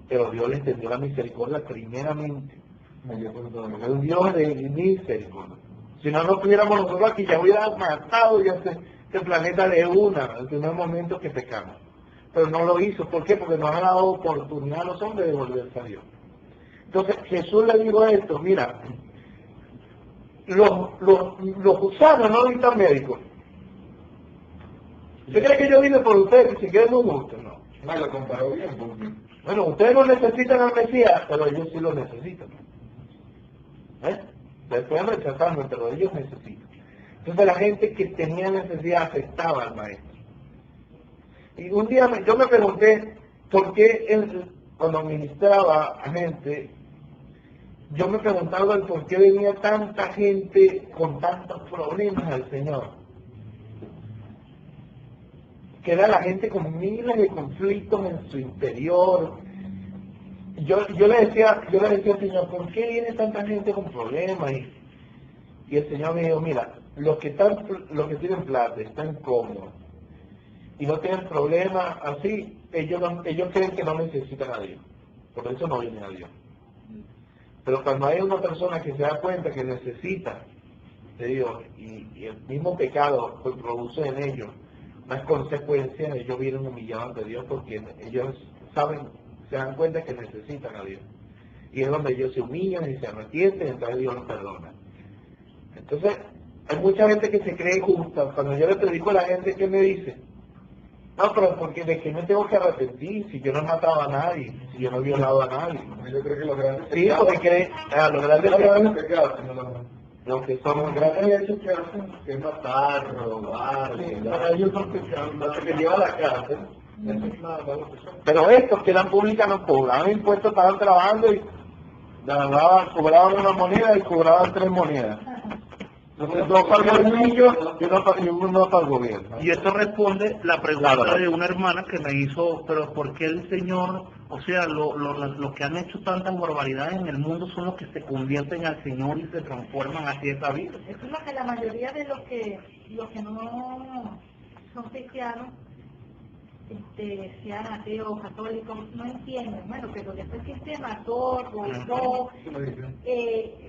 Pero Dios le extendió la misericordia primeramente. Es un Dios de misericordia. Si no nos tuviéramos nosotros aquí, ya hubiera matado ya este planeta de una, en el primer momento que pecamos. Pero no lo hizo. ¿Por qué? Porque nos ha dado oportunidad a los hombres de volverse a Dios. Entonces Jesús le dijo esto, mira, los gusanos no necesitan médicos. ¿Usted cree que yo vine por ustedes que si quieren muy gusto? No. No, lo comparó bien. Porque... Bueno, ustedes no necesitan al Mesías, pero ellos sí lo necesitan. Ustedes pueden rechazarlo, pero ellos necesitan. Entonces la gente que tenía necesidad aceptaba al maestro. Y un día yo me pregunté por qué él, cuando ministraba a gente, yo me preguntaba el por qué venía tanta gente con tantos problemas al Señor. Que era la gente con miles de conflictos en su interior. Yo le decía al Señor, ¿por qué viene tanta gente con problemas? Y el Señor me dijo, mira, los que tienen plata, están cómodos y no tienen problemas así, ellos creen que no necesitan a Dios. Por eso no vienen a Dios. Pero cuando hay una persona que se da cuenta que necesita de Dios y el mismo pecado pues, produce en ellos unas consecuencias, ellos vienen humillados ante Dios porque ellos se dan cuenta que necesitan a Dios. Y es donde ellos se humillan y se arrepienten, entonces Dios los perdona. Entonces, hay mucha gente que se cree justa. Cuando yo le predico a la gente, ¿qué me dice? No, pero porque de que me tengo que arrepentir si yo no he matado a nadie, si yo no he violado a nadie. Yo creo que los grandes Sí, porque creen, los grandes pecados, lo que somos grandes hechos que hacen es matar, robar, para ellos son pecados, lo que lleva a la cárcel. Pero estos que eran públicas no cobraban impuestos, estaban trabajando y cobraban una moneda y cobraban 3 monedas. Entonces, 2 para el niño y uno para el gobierno. Y esto responde la pregunta de una hermana que me hizo, pero ¿por qué el Señor, o sea, los que han hecho tantas barbaridades en el mundo son los que se convierten al Señor y se transforman hacia esa vida? Eso es lo que la mayoría de los que no son cristianos sean ateos, católicos, no entienden, bueno, pero de este sistema, sordo,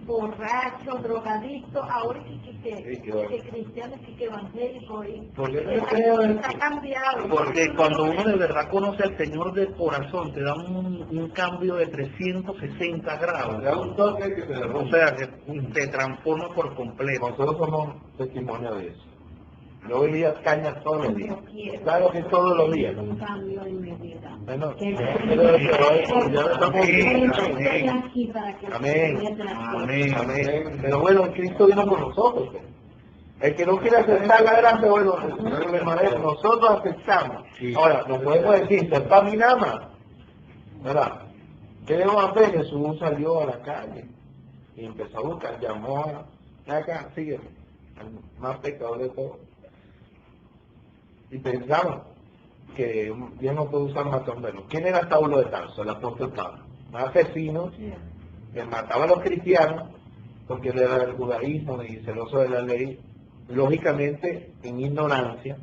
borracho, drogadicto, ahora sí que cristianos, sí que evangélicos, está cambiado. Porque cuando uno de verdad conoce al Señor de corazón, te da un cambio de 360 grados. Te da un toque que te derrumba. O sea, que te transforma por completo. Nosotros somos testimonio de eso. Yo bebía cañas todos los días. Claro que todos los días. Un cambio en mi vida. Bueno, amén, amén. Pero bueno, Cristo vino por nosotros. El que no quiere aceptar la gracia, bueno, nosotros aceptamos. Ahora, no podemos decir, se para mí nada más. ¿Verdad? ¿Qué debemos hacer? Jesús salió a la calle y empezó a buscar, llamó a acá, sigue, al más pecador de todos. Y pensamos que Dios no puede usar más sombrero. ¿Quién era Saulo de Tarso? El apóstol Pablo. Un asesino que mataba a los cristianos porque él era del judaísmo y celoso de la ley. Lógicamente, en ignorancia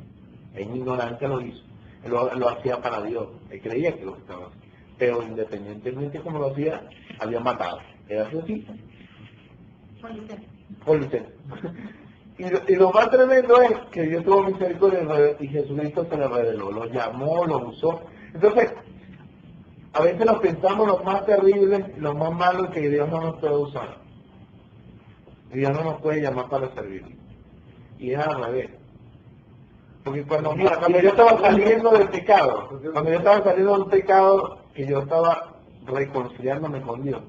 lo hizo. Él lo hacía para Dios. Él creía que lo estaba haciendo. Pero independientemente como lo hacía, había matado. Era así. Por licencia. Y lo más tremendo es que Dios tuvo misericordia y Jesucristo se le reveló, lo llamó, lo usó. Entonces, a veces nos pensamos lo más terrible, lo más malo, que Dios no nos puede usar. Y Dios no nos puede llamar para servirle. Y es al revés. Porque cuando yo estaba saliendo del pecado, que yo estaba reconciliándome con Dios,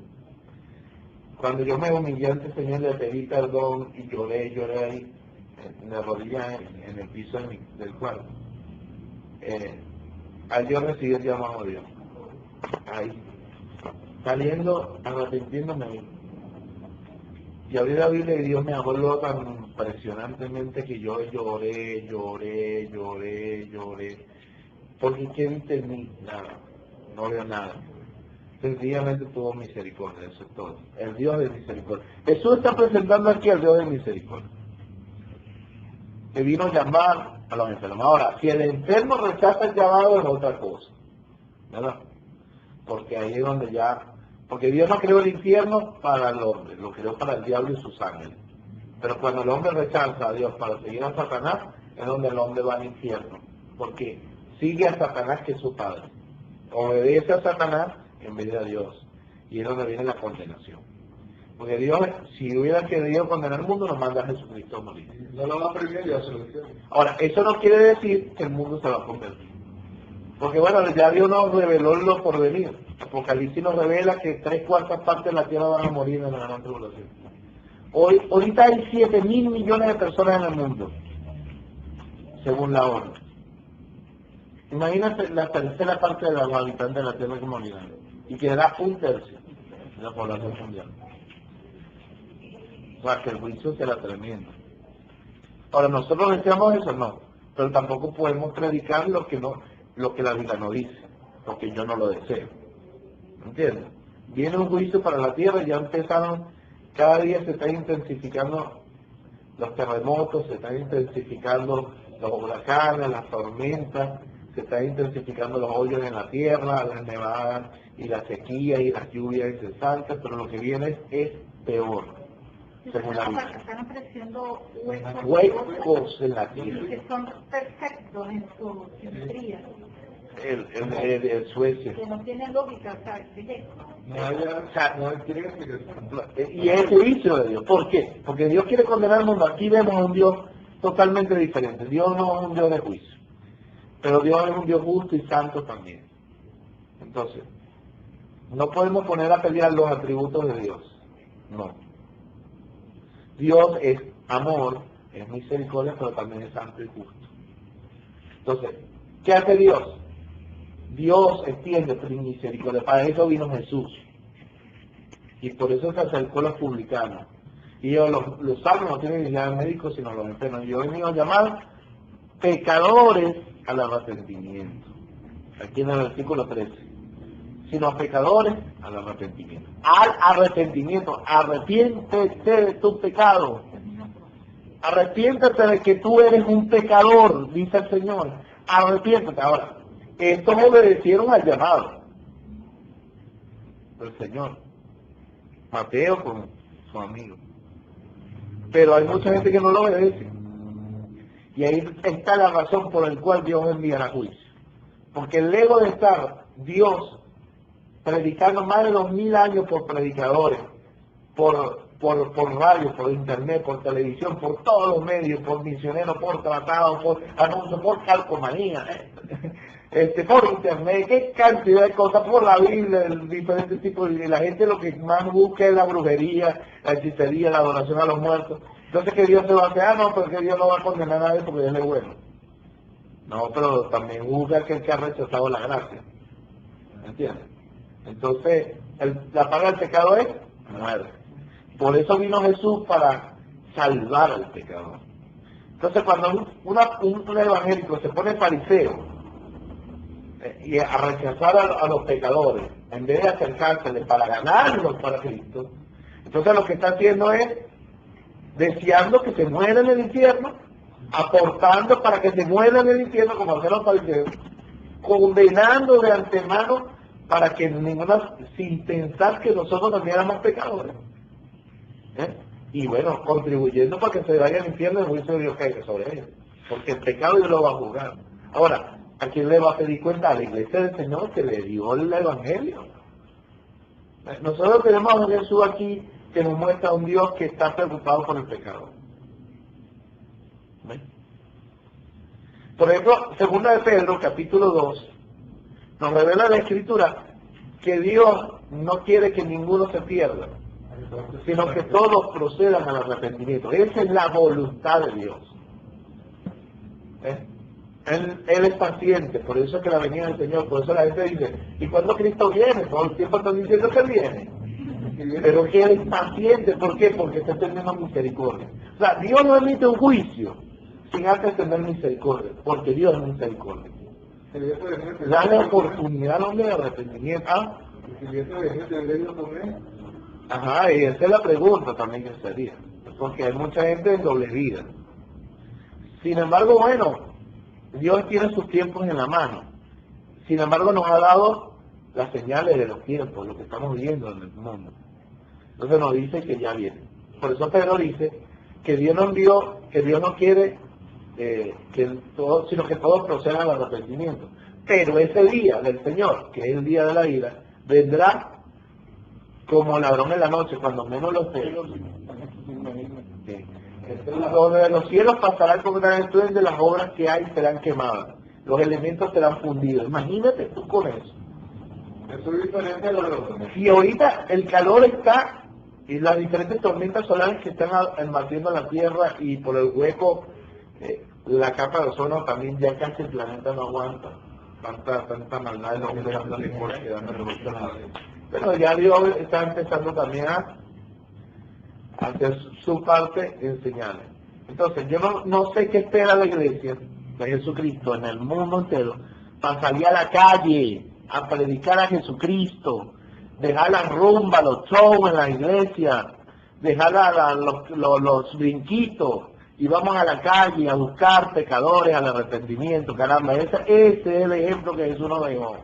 cuando yo me humillé ante el Señor, le pedí perdón y lloré ahí, en la rodilla, en el piso del cuarto. Al yo recibí el llamado de Dios. Ahí. Saliendo, arrepintiéndome ahí. Y abrí la Biblia y Dios me habló tan impresionantemente que yo lloré. Porque ¿qué entendí? Nada. No veo nada. Sencillamente tuvo misericordia, eso es todo. El Dios de misericordia. Jesús está presentando aquí al Dios de misericordia, que vino a llamar a los enfermos. Ahora, si el enfermo rechaza el llamado es otra cosa, ¿verdad? Porque ahí es donde porque Dios no creó el infierno para el hombre, lo creó para el diablo y sus ángeles. Pero cuando el hombre rechaza a Dios para seguir a Satanás, es donde el hombre va al infierno. Porque sigue a Satanás, que es su padre. Obedece a Satanás en vez de a Dios. Y es donde viene la condenación. Porque Dios, si hubiera querido condenar al mundo, nos manda a Jesucristo a morir. No lo va a prohibir, ya se lo dice. Ahora, eso no quiere decir que el mundo se va a convertir. Porque bueno, ya Dios nos reveló lo por venir. Apocalipsis nos revela que 3/4 partes de la tierra van a morir en la gran tribulación. Ahorita hay 7.000 millones de personas en el mundo, según la ONU. Imagínate la tercera parte de los habitantes de la tierra que morirán. Y quedará 1/3 de la población mundial. O sea, que el juicio será tremendo. Ahora, ¿nosotros deseamos eso? No. Pero tampoco podemos predicar lo que la Biblia no dice, porque yo no lo deseo. ¿Entiendes? Viene un juicio para la tierra y ya empezaron, cada día se están intensificando los terremotos, se están intensificando los huracanes, las tormentas, se están intensificando los hoyos en la tierra, las nevadas y la sequía y las lluvias incesantes, pero lo que viene es peor, según la Biblia. Están apareciendo Huecos en la tierra. que son perfectos en su simetría. El Suecia. Que no tienen lógica, o sea, No tiene explicación. Y es el juicio de Dios. ¿Por qué? Porque Dios quiere condenar al mundo. Aquí vemos un Dios totalmente diferente. Dios no es un Dios de juicio. Pero Dios es un Dios justo y santo también. Entonces, no podemos poner a pelear los atributos de Dios. No. Dios es amor, es misericordia, pero también es santo y justo. Entonces, ¿qué hace Dios? Dios extiende su misericordia. Para eso vino Jesús. Y por eso se acercó a los publicanos. Y ellos, los salvos no tienen que ir al médico, sino los enfermos. Y yo he venido a llamar pecadores al arrepentimiento. Aquí en el versículo 13. Sino pecadores al arrepentimiento. Al arrepentimiento. Arrepiéntete de tu pecado. Arrepiéntete de que tú eres un pecador, dice el Señor. Arrepiéntete. Ahora, estos obedecieron al llamado del Señor. Mateo con su amigo. Pero hay mucha gente que no lo obedece. Y ahí está la razón por la cual Dios envía a juicio. Porque luego de estar Dios predicando más de 2000 años por predicadores, por radio, por internet, por televisión, por todos los medios, por misioneros, por tratados, por anuncios, por calcomanía, por internet, qué cantidad de cosas, por la Biblia, diferentes tipos, y la gente lo que más busca es la brujería, la hechicería, la adoración a los muertos. Entonces que Dios se va a hacer, no, pero que Dios no va a condenar a nadie porque Él es bueno. No, pero también busca que el que ha rechazado la gracia. ¿Entiendes? Entonces, la paga del pecado es muerte. Por eso vino Jesús, para salvar al pecador. Entonces, cuando un evangélico se pone fariseo y a rechazar a los pecadores, en vez de acercárseles para ganarlos para Cristo, entonces lo que está haciendo es deseando que se muera en el infierno, aportando para que se muera en el infierno, como hacen los fariseos, condenando de antemano para que sin pensar que nosotros también éramos pecadores. Y bueno, contribuyendo para que se vaya al infierno, el juicio de Dios caiga sobre ellos. Porque el pecado Dios lo va a juzgar. Ahora, ¿a quién le va a pedir cuenta? A la iglesia del Señor que le dio el evangelio. Nosotros tenemos a un Jesús aquí que nos muestra a un Dios que está preocupado por el pecado. ¿Ven? Por ejemplo, segunda de Pedro, capítulo 2, nos revela la Escritura que Dios no quiere que ninguno se pierda, sino que todos procedan al arrepentimiento. Esa es la voluntad de Dios. Él es paciente, por eso es que la venida del Señor, por eso la gente dice, ¿y cuándo Cristo viene? Todo el tiempo están diciendo que Él viene. Pero que Él es paciente, ¿por qué? Porque está teniendo misericordia. O sea, Dios no emite un juicio sin antes tener misericordia, porque Dios es misericordia. Dale oportunidad al hombre de arrepentimiento. Ajá, y esa es la pregunta también que sería, porque hay mucha gente en doble vida. Sin embargo, bueno, Dios tiene sus tiempos en la mano. Sin embargo, nos ha dado las señales de los tiempos, lo que estamos viendo en el mundo. Entonces nos dice que ya viene. Por eso Pedro dice que Dios no envió, que Dios no quiere sino que todos procedan al arrepentimiento. Pero ese día del Señor, que es el día de la ira, vendrá como ladrón en la noche, cuando menos los cielos. Donde los cielos pasarán como gran estruendo, las obras que hay serán quemadas, los elementos serán fundidos. Imagínate tú con eso. Eso es diferente a lo que... Si ahorita el calor está, y las diferentes tormentas solares que están embatiendo la Tierra, y por el hueco, la capa de ozono también, ya casi el planeta no aguanta tanta maldad de los hombres andan por quedando revolucionados. Pero ya Dios está empezando también a hacer su parte en señales. Entonces, yo no sé qué espera la iglesia de Jesucristo en el mundo entero para salir a la calle a predicar a Jesucristo, dejar la rumba, los shows en la iglesia, dejar los brinquitos, y vamos a la calle a buscar pecadores al arrepentimiento. Caramba, ese es el ejemplo que Jesús nos dejó.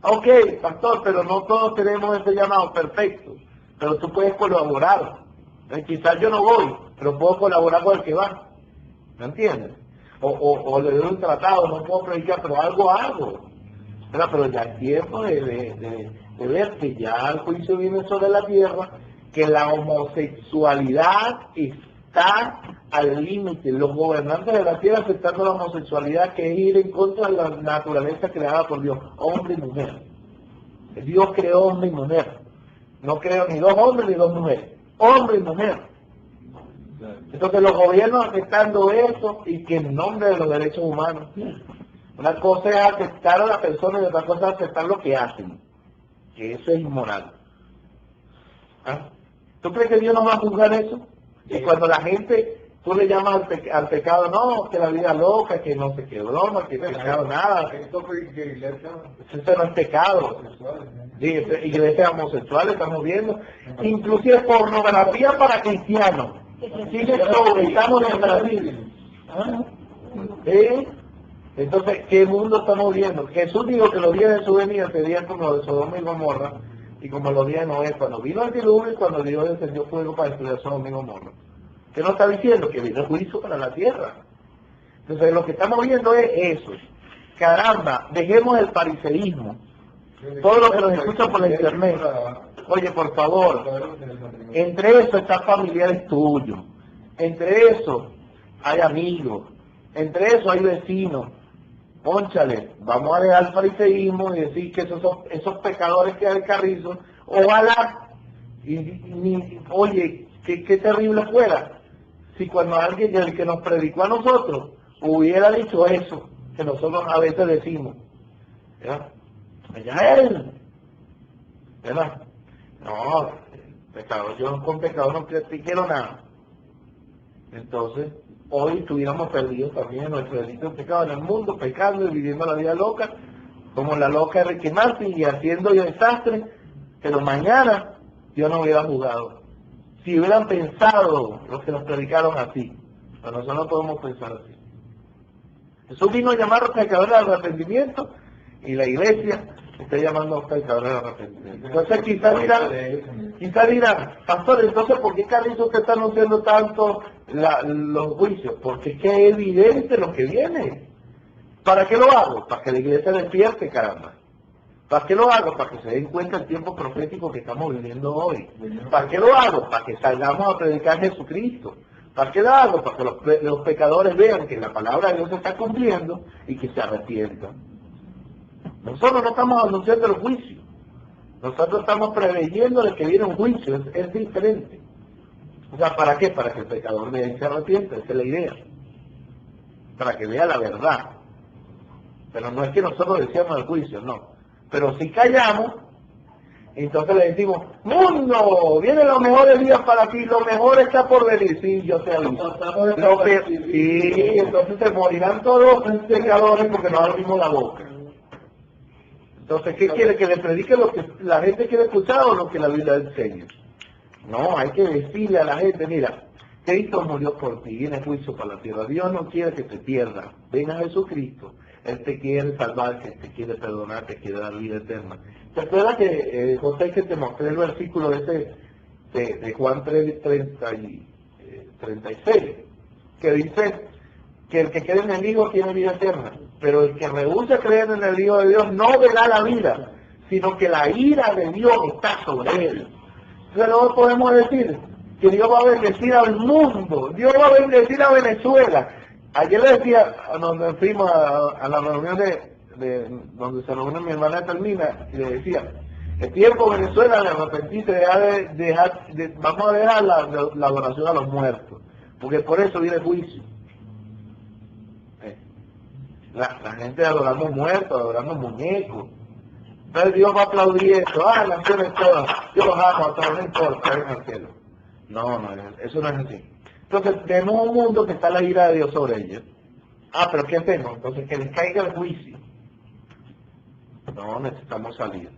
Ok, pastor, pero no todos tenemos ese llamado, perfecto, pero tú puedes colaborar. Quizás yo no voy, pero puedo colaborar con el que va. ¿Me entiendes? O le doy un tratado, no puedo predicar, pero algo hago. Pero ya es tiempo de ver que ya el juicio viene sobre la tierra, que la homosexualidad está al límite. Los gobernantes de la tierra aceptando la homosexualidad, que es ir en contra de la naturaleza creada por Dios, hombre y mujer. Dios creó hombre y mujer. No creó ni dos hombres ni dos mujeres. Hombre y mujer. Entonces los gobiernos aceptando eso, y que en nombre de los derechos humanos. Una cosa es aceptar a la persona y otra cosa es aceptar lo que hacen. Que eso es inmoral. ¿Ah? ¿Tú crees que Dios no va a juzgar eso? Y cuando la gente, tú le llamas al pecado, no, que la vida loca, que no sé qué broma, que pecado, nada. Eso no es pecado. Iglesias homosexuales estamos viendo. Inclusive pornografía para cristianos. Sigue sobre, estamos en Brasil. Entonces, ¿qué mundo estamos viendo? Jesús dijo que los días de su venida serían como los de Sodoma y Gomorra, y como los días de Noé, cuando vino el diluvio y cuando Dios descendió fuego para destruir Sodoma y Gomorra. ¿Qué nos está diciendo? Que vino el juicio para la tierra. Entonces, lo que estamos viendo es eso. Caramba, dejemos el fariseísmo. Todo lo que nos escuchan por la internet. Oye, por favor, entre eso están familiares tuyos. Entre eso hay amigos. Entre eso hay vecinos. Pónchale, vamos a dejar el fariseísmo y decir que esos pecadores que hay en Carrizo, ojalá, oye, qué terrible fuera si cuando alguien, el que nos predicó a nosotros, hubiera dicho eso, que nosotros a veces decimos, ¿verdad? Allá él, ¿verdad? No, pecador, yo con pecador no quiero nada. Entonces, hoy estuviéramos perdidos también en nuestro delito de pecado en el mundo, pecando y viviendo la vida loca, como la loca de Ricky Martin y haciendo desastres, pero mañana Dios no hubiera jugado. Si hubieran pensado los que nos predicaron así, pero nosotros no podemos pensar así. Jesús vino a llamar a los pecadores al arrepentimiento y la iglesia está llamando a los pecadores al arrepentimiento. Entonces quizás dirán, pastor, entonces ¿por qué Carrizo usted está anunciando tanto los juicios? Porque es que es evidente lo que viene. ¿Para qué lo hago? Para que la iglesia despierte, caramba. ¿Para qué lo hago? Para que se den cuenta el tiempo profético que estamos viviendo hoy. ¿Para qué lo hago? Para que salgamos a predicar a Jesucristo. ¿Para qué lo hago? Para que los pecadores vean que la palabra de Dios se está cumpliendo y que se arrepientan. Nosotros no estamos anunciando el juicio. Nosotros estamos preveyéndole que viene un juicio. Es diferente. O sea, ¿para qué? Para que el pecador vea y se arrepienta. Esa es la idea. Para que vea la verdad. Pero no es que nosotros decíamos el juicio, no. Pero si callamos, entonces le decimos, mundo, vienen los mejores días para ti, lo mejor está por venir. Sí, yo sé algo. Sí, entonces se morirán todos los pecadores porque no abrimos la boca. Entonces, ¿qué quiere? ¿Que le predique lo que la gente quiere escuchar o lo que la Biblia enseña? No, hay que decirle a la gente, mira, Cristo murió por ti, viene juicio para la tierra. Dios no quiere que te pierdas. Ven a Jesucristo. Él te quiere salvar, que te quiere perdonar, te quiere dar vida eterna. ¿Te acuerdas que, José, que te mostré el versículo de Juan 3, 36? Que dice que el que cree en el Hijo tiene vida eterna, pero el que rehúsa creer en el Hijo de Dios no verá la vida, sino que la ira de Dios está sobre él. Entonces no podemos decir que Dios va a bendecir al mundo, Dios va a bendecir a Venezuela. Ayer le decía, donde fuimos a la reunión donde se reúne mi hermana Termina, y le decía, el tiempo Venezuela de arrepentirse, vamos a dejar la adoración a los muertos, porque por eso viene el juicio. La gente adorando muertos, adorando muñecos. Entonces Dios va a aplaudir esto, las naciones todas, yo los amo a todos, no importa, en el cielo. No, eso no es así. Entonces tenemos un mundo que está la ira de Dios sobre ellos. Pero ¿qué hacemos? Entonces que les caiga el juicio. No, necesitamos salir.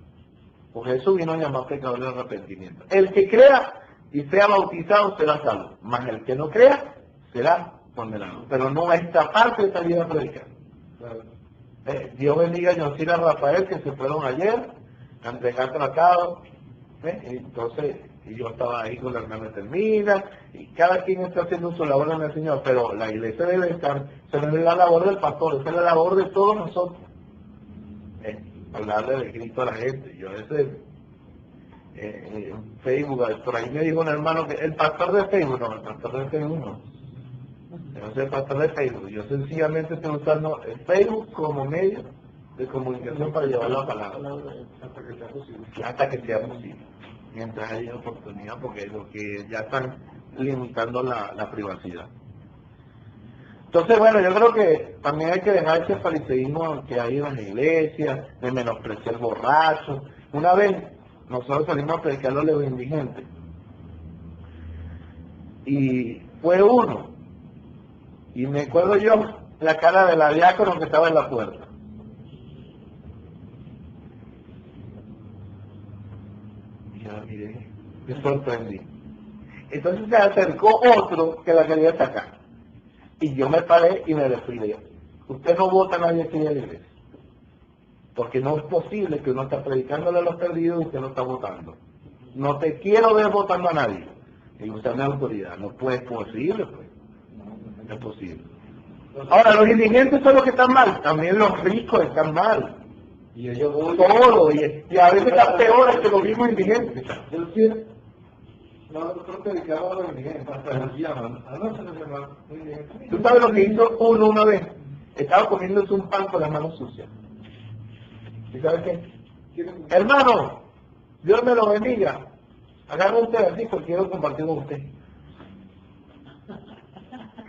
Pues Jesús vino a llamar pecadores de arrepentimiento. El que crea y sea bautizado será salvo, mas el que no crea será condenado. Pero no esta parte de salir a predicar. Dios bendiga a Yoncira Rafael, que se fueron ayer a entregar tratados. Entonces, y yo estaba ahí con la hermana Termina, y cada quien está haciendo su labor en el Señor, pero la iglesia debe estar, se no es la labor del pastor, esa es la labor de todos nosotros. Hablarle de Cristo a la gente. Yo a veces en Facebook, por ahí me dijo un hermano que el pastor de Facebook, no, el pastor de Facebook no. Yo no soy el pastor de Facebook, yo sencillamente estoy usando el Facebook como medio de comunicación para llevar la palabra. Hasta que sea posible. Mientras haya oportunidad, porque es lo que ya están limitando la privacidad. Entonces, bueno, yo creo que también hay que dejar ese fariseísmo que hay en las iglesias, de menospreciar borrachos. Una vez nosotros salimos a predicar a los indigentes, y fue uno, y me acuerdo yo la cara de la diácono que estaba en la puerta. Y yo miré, me sorprendí. Entonces se acercó otro que la quería sacar. Y yo me paré y me despidí. usted no vota a nadie aquí en la iglesia. Porque no es posible que uno esté predicándole a los perdidos y usted no está votando. No te quiero ver votando a nadie. Y usted no es autoridad. No puede, es posible, pues. No es posible. Ahora, los indigentes son los que están mal. También los ricos están mal. Y ellos voy Todo. Y a veces está peor que los mismos indigentes. Yo quiero. Nosotros predicamos a los indigentes, hasta nos llaman. Anoche nos llamaron muy indigentes. ¿Tú sabes lo que hizo uno una vez? Estaba comiéndose un pan con las manos sucias. ¿Y sabes qué? Hermano, Dios me lo bendiga. Agarra un pedacito, quiero compartir con usted.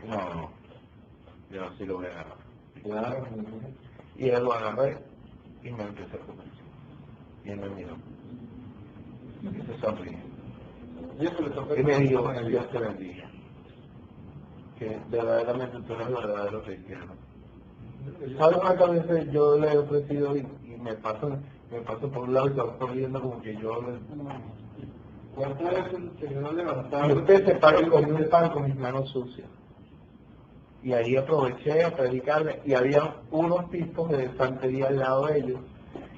No, yo sí lo voy a agarrar. Claro. Y él lo agarré y me empecé a comer. Y él me miró. Y se sonrió. Y me dijo, Dios te bendiga. Que verdaderamente tú eres verdadero cristiano. ¿Sabes cuántas veces yo le he ofrecido y me paso por un lado y se va corriendo como que yo le... ¿Cuántas veces el Señor levantaba? Y usted se paró y comió un pan con mis manos sucias. Y ahí aproveché a predicarle y había unos tipos de santería al lado de ellos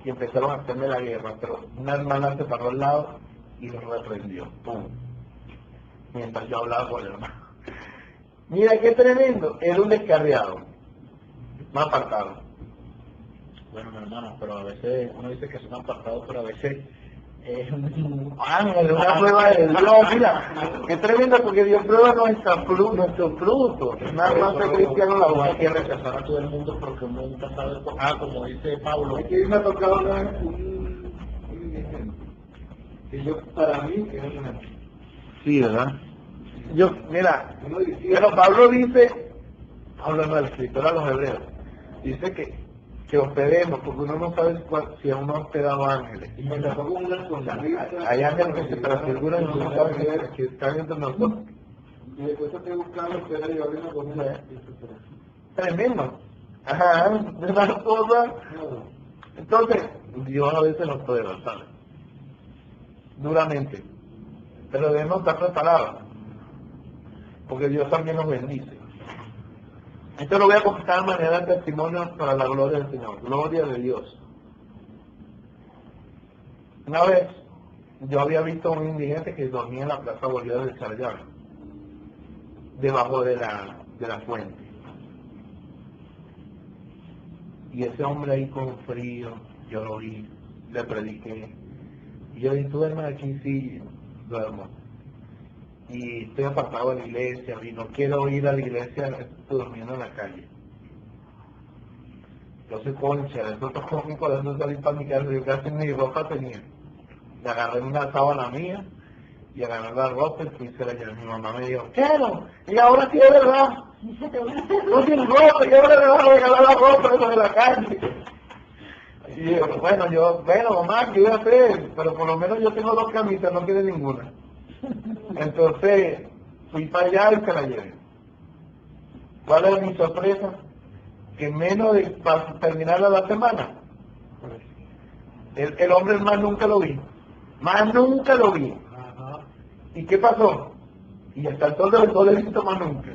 y empezaron a hacerme la guerra, pero una hermana se paró al lado y los reprendió. ¡Pum! Mientras yo hablaba con el hermano. Mira qué tremendo, era un descarriado, más apartado. Bueno, mi hermano, pero a veces uno dice que son apartados, pero a veces es un ángel, una prueba de Dios. Mira, qué tremendo porque Dios prueba nuestro fruto. Nada más ser cristiano la hay boca. que rechazar a todo el mundo porque uno nunca sabe, como dice Pablo, Es que me ha tocado una vez un indigente. Que yo, para mí, es una... Sí, ¿verdad? Yo, mira, Uno decía, pero Pablo dice, Pablo no, el escritor a los hebreos, dice que hospedemos, porque uno no sabe si a uno ha hospedado ángeles. y me tocó con una sonrisa. Hay ángeles que se transfiguran y uno no sabe que están entre nosotros. Y después estoy buscando, espera, y ahora con una... Tremendo. Ajá, de las cosas. Entonces, Dios a veces nos prueba, ¿sabes? Duramente. Pero debemos estar preparados. Porque Dios también nos bendice. Esto lo voy a contar de manera de testimonio para la gloria del Señor. Gloria de Dios. Una vez, yo había visto a un indigente que dormía en la Plaza Bolívar de Charallán, debajo de la fuente. Y ese hombre ahí con frío, yo lo vi, le prediqué. Y yo dije, tú duermes aquí, sí, duermo. Y estoy apartado de la iglesia, y no quiero ir a la iglesia, estoy durmiendo en la calle. Yo soy concha, eso tocó mi corazón salir para mi casa, yo casi ni ropa tenía. Y agarré una sábana mía, y agarré la ropa y fui a la llave. Mi mamá me dijo, quiero, y ahora sí es verdad. No tienes ropa, y ahora le vas a regalar la ropa eso de la calle. Y yo, bueno mamá, ¿qué voy a hacer? Pero por lo menos yo tengo 2 camisas, no quiero ninguna. Entonces, fui para allá y se la llevé. ¿Cuál es mi sorpresa? Que menos de para terminar la semana, el hombre más nunca lo vi. Más nunca lo vi. ¿Y qué pasó? Y hasta el sol de todo el visto más nunca.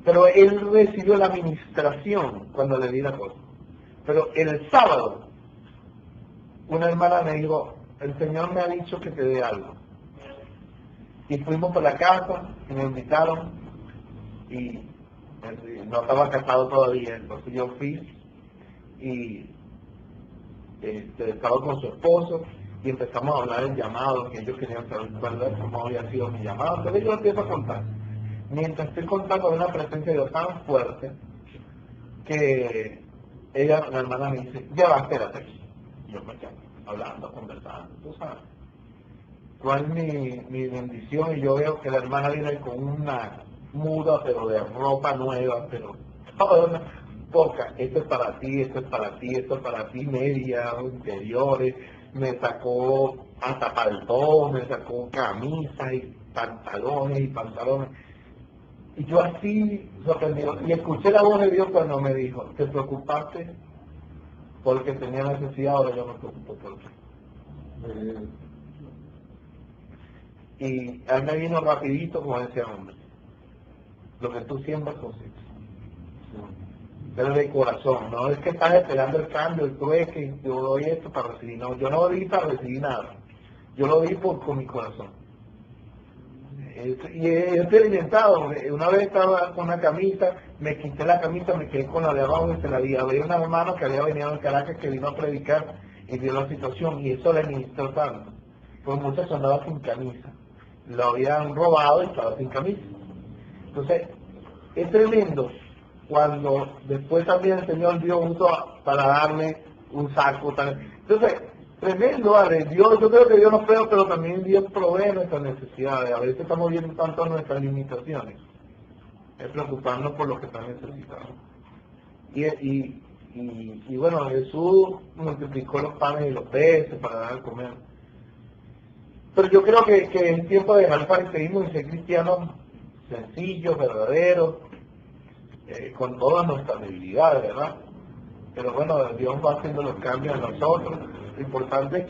Pero él recibió la administración cuando le di la cosa. Pero el sábado, una hermana me dijo, el Señor me ha dicho que te dé algo. Y fuimos por la casa, y me invitaron, y no estaba casado todavía, entonces yo fui, y estaba con su esposo, y empezamos a hablar del llamado, que ellos querían saber cómo había sido mi llamado. Entonces yo empiezo a contar. Mientras estoy contando, una presencia de Dios tan fuerte, que ella, la hermana, me dice, ya va, espérate. Y yo me quedo hablando, conversando, tú sabes. ¿Cuál es mi bendición? Y yo veo que la hermana viene con una muda, pero de ropa nueva, pero toda poca. Esto es para ti, esto es para ti, esto es para ti, media, interiores. Me sacó hasta paltón, me sacó camisas y pantalones. Y yo así sorprendido. Y escuché la voz de Dios cuando me dijo, ¿te preocupaste porque tenía necesidad? Ahora yo me preocupo por ti. Y a mí me vino rapidito como ese hombre. Lo que tú siembras cosechas. pero de corazón, no es que estás esperando el cambio, y tú ves que yo doy esto para recibir, no, yo no di para recibir nada, yo lo di con mi corazón. Y he experimentado, una vez estaba con una camisa, me quité la camisa, me quedé con la de abajo y se la di. Había un hermano que había venido de Caracas que vino a predicar y vio la situación y eso le ministró tanto. Pues muchos andaban sin camisa, lo habían robado y estaba sin camisa. Entonces, es tremendo cuando después también el Señor dio uso para darme un saco. Entonces, tremendo, ¿vale? Dios, yo creo que Dios nos provee, pero también Dios provee nuestras necesidades. A veces estamos viendo tanto nuestras limitaciones. Es preocuparnos por lo que están necesitados. Y bueno, Jesús multiplicó los panes y los peces para dar a comer. Pero yo creo que es tiempo de dejar el fariseísmo y ser cristianos sencillos, verdaderos, con todas nuestras debilidades, ¿verdad? Pero bueno, Dios va haciendo los cambios en nosotros. Lo importante es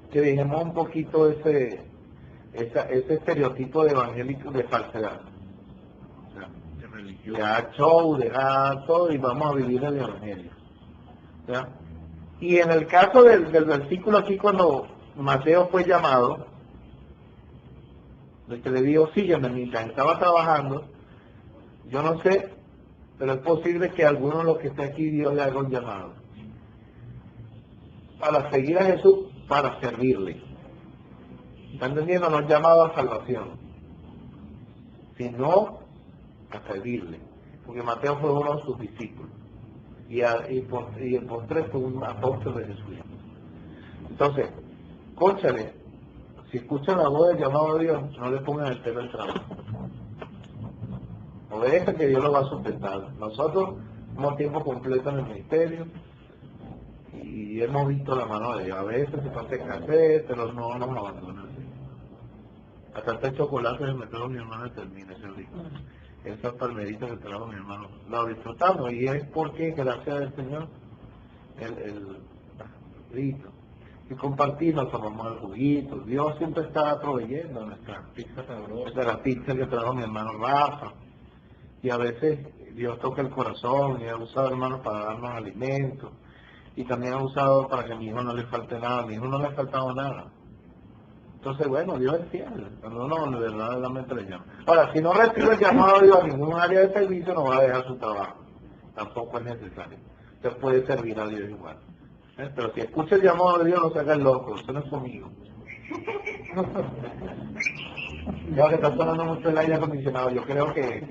que dejemos un poquito ese estereotipo de evangélico de falsedad. O sea, de religión. Dejar show, dejar todo y vamos a vivir el evangelio. ¿Ya? Y en el caso del versículo aquí, cuando Mateo fue llamado, el que le dijo, sígueme, mientras estaba trabajando, yo no sé, pero es posible que alguno de los que esté aquí Dios le haga un llamado para seguir a Jesús, para servirle. ¿Están entendiendo? No es llamado a salvación, sino a servirle. Porque Mateo fue uno de sus discípulos. Y el postre fue un apóstol de Jesucristo. Entonces, cónchale, si escuchan la voz del llamado de Dios, no le pongan el pelo al trabajo. Obedece que Dios lo va a sustentar. Nosotros somos tiempo completo en el ministerio y hemos visto la mano de Dios. A veces se pasa café, pero no nos abandonan. Hasta este chocolate que me trajo mi hermano termina ese rico. Esas palmeritas que trajo mi hermano, lo disfrutamos y es porque gracias al Señor el rito. Y compartimos, tomamos el juguito. Dios siempre está proveyendo nuestras pizzas sabrosas, de la pizza que trajo mi hermano Rafa. Y a veces Dios toca el corazón y ha usado, hermanos, para darnos alimentos. Y también ha usado para que a mi hijo no le falte nada. A mi hijo no le ha faltado nada. Entonces, bueno, Dios es fiel. Cuando uno verdaderamente le llama. Ahora, si no recibe el llamado de Dios a ningún área de servicio, no va a dejar su trabajo. Tampoco es necesario. Usted puede servir a Dios igual. Pero si escucha el llamado de Dios, no se haga el loco. Usted no es conmigo. Ya que está sonando mucho el aire acondicionado, yo creo que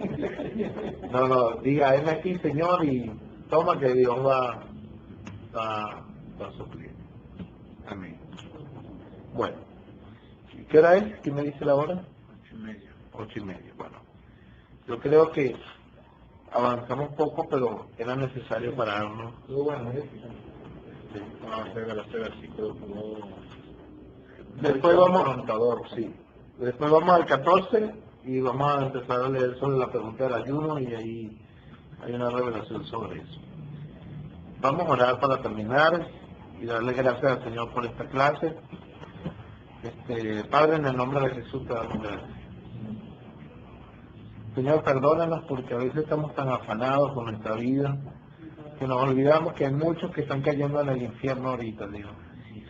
no, diga, él aquí, Señor, y toma que Dios va a suplir. Amén. Bueno, ¿qué hora es? ¿Quién me dice la hora? 8:30. Bueno, yo creo que avanzamos poco, pero era necesario pararnos. Después vamos sí. Después vamos al 14 y vamos a empezar a leer sobre la pregunta del ayuno y ahí hay una revelación sobre eso. Vamos a orar para terminar y darle gracias al Señor por esta clase. Padre, en el nombre de Jesús te damos gracias. Señor, perdónanos porque a veces estamos tan afanados con nuestra vida que nos olvidamos que hay muchos que están cayendo en el infierno ahorita, Dios. Sí,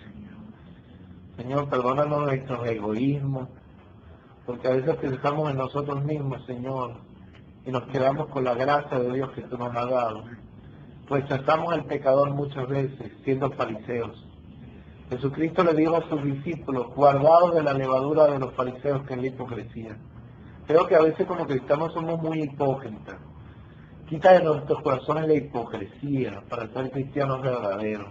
Señor, perdónanos nuestros egoísmos, porque a veces pensamos en nosotros mismos, Señor, y nos quedamos con la gracia de Dios que tú nos has dado. Pues tratamos al pecador muchas veces, siendo fariseos. Jesucristo le dijo a sus discípulos, guardados de la levadura de los fariseos, que es la hipocresía. Creo que a veces como cristianos somos muy hipócritas. Quita de nuestros corazones la hipocresía para ser cristianos verdaderos.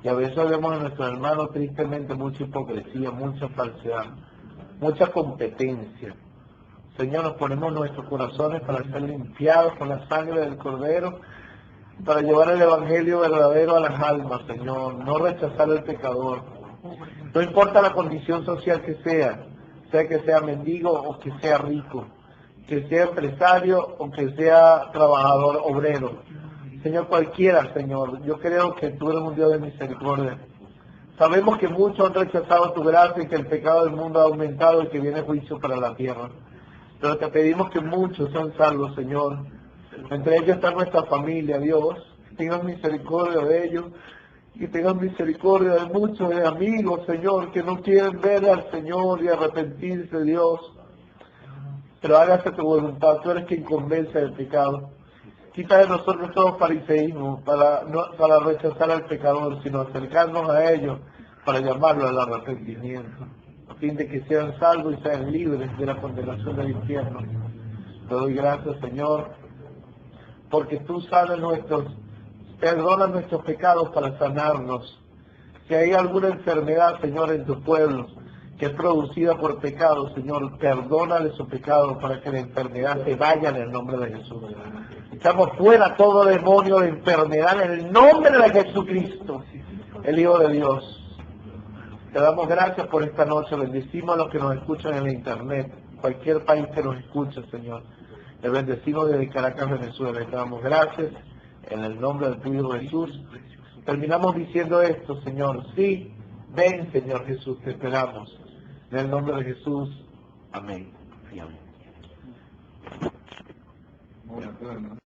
Y a veces vemos en nuestros hermanos tristemente mucha hipocresía, mucha falsedad, mucha competencia. Señor, nos ponemos nuestros corazones para ser limpiados con la sangre del Cordero, para llevar el Evangelio verdadero a las almas, Señor, no rechazar al pecador. No importa la condición social que sea que sea mendigo o que sea rico, que sea empresario o que sea trabajador obrero. Señor, cualquiera, Señor, yo creo que tú eres un Dios de misericordia. Sabemos que muchos han rechazado tu gracia y que el pecado del mundo ha aumentado y que viene juicio para la tierra. Pero te pedimos que muchos sean salvos, Señor, Entre ellos está nuestra familia, Dios. Tengan misericordia de ellos y tengan misericordia de muchos amigos, Señor, que no quieren ver al Señor y arrepentirse, Dios. Pero hágase tu voluntad, tú eres quien convence del pecado. Quita de nosotros todo fariseísmo para rechazar al pecador, sino acercarnos a ellos para llamarlo al arrepentimiento, a fin de que sean salvos y sean libres de la condenación del infierno. Te doy gracias, Señor, porque tú perdonas nuestros pecados para sanarnos. Si hay alguna enfermedad, Señor, en tu pueblo, que es producida por pecado, Señor, perdónale su pecado para que la enfermedad se vaya en el nombre de Jesús. Echamos fuera todo demonio de enfermedad en el nombre de Jesucristo, el Hijo de Dios. Te damos gracias por esta noche, bendecimos a los que nos escuchan en la internet, cualquier país que nos escuche, Señor. Le bendecimos desde Caracas, Venezuela. Te damos gracias en el nombre del tu Hijo Jesús. Terminamos diciendo esto, Señor. Sí, ven, Señor Jesús, te esperamos. En el nombre de Jesús. Amén. Y amén.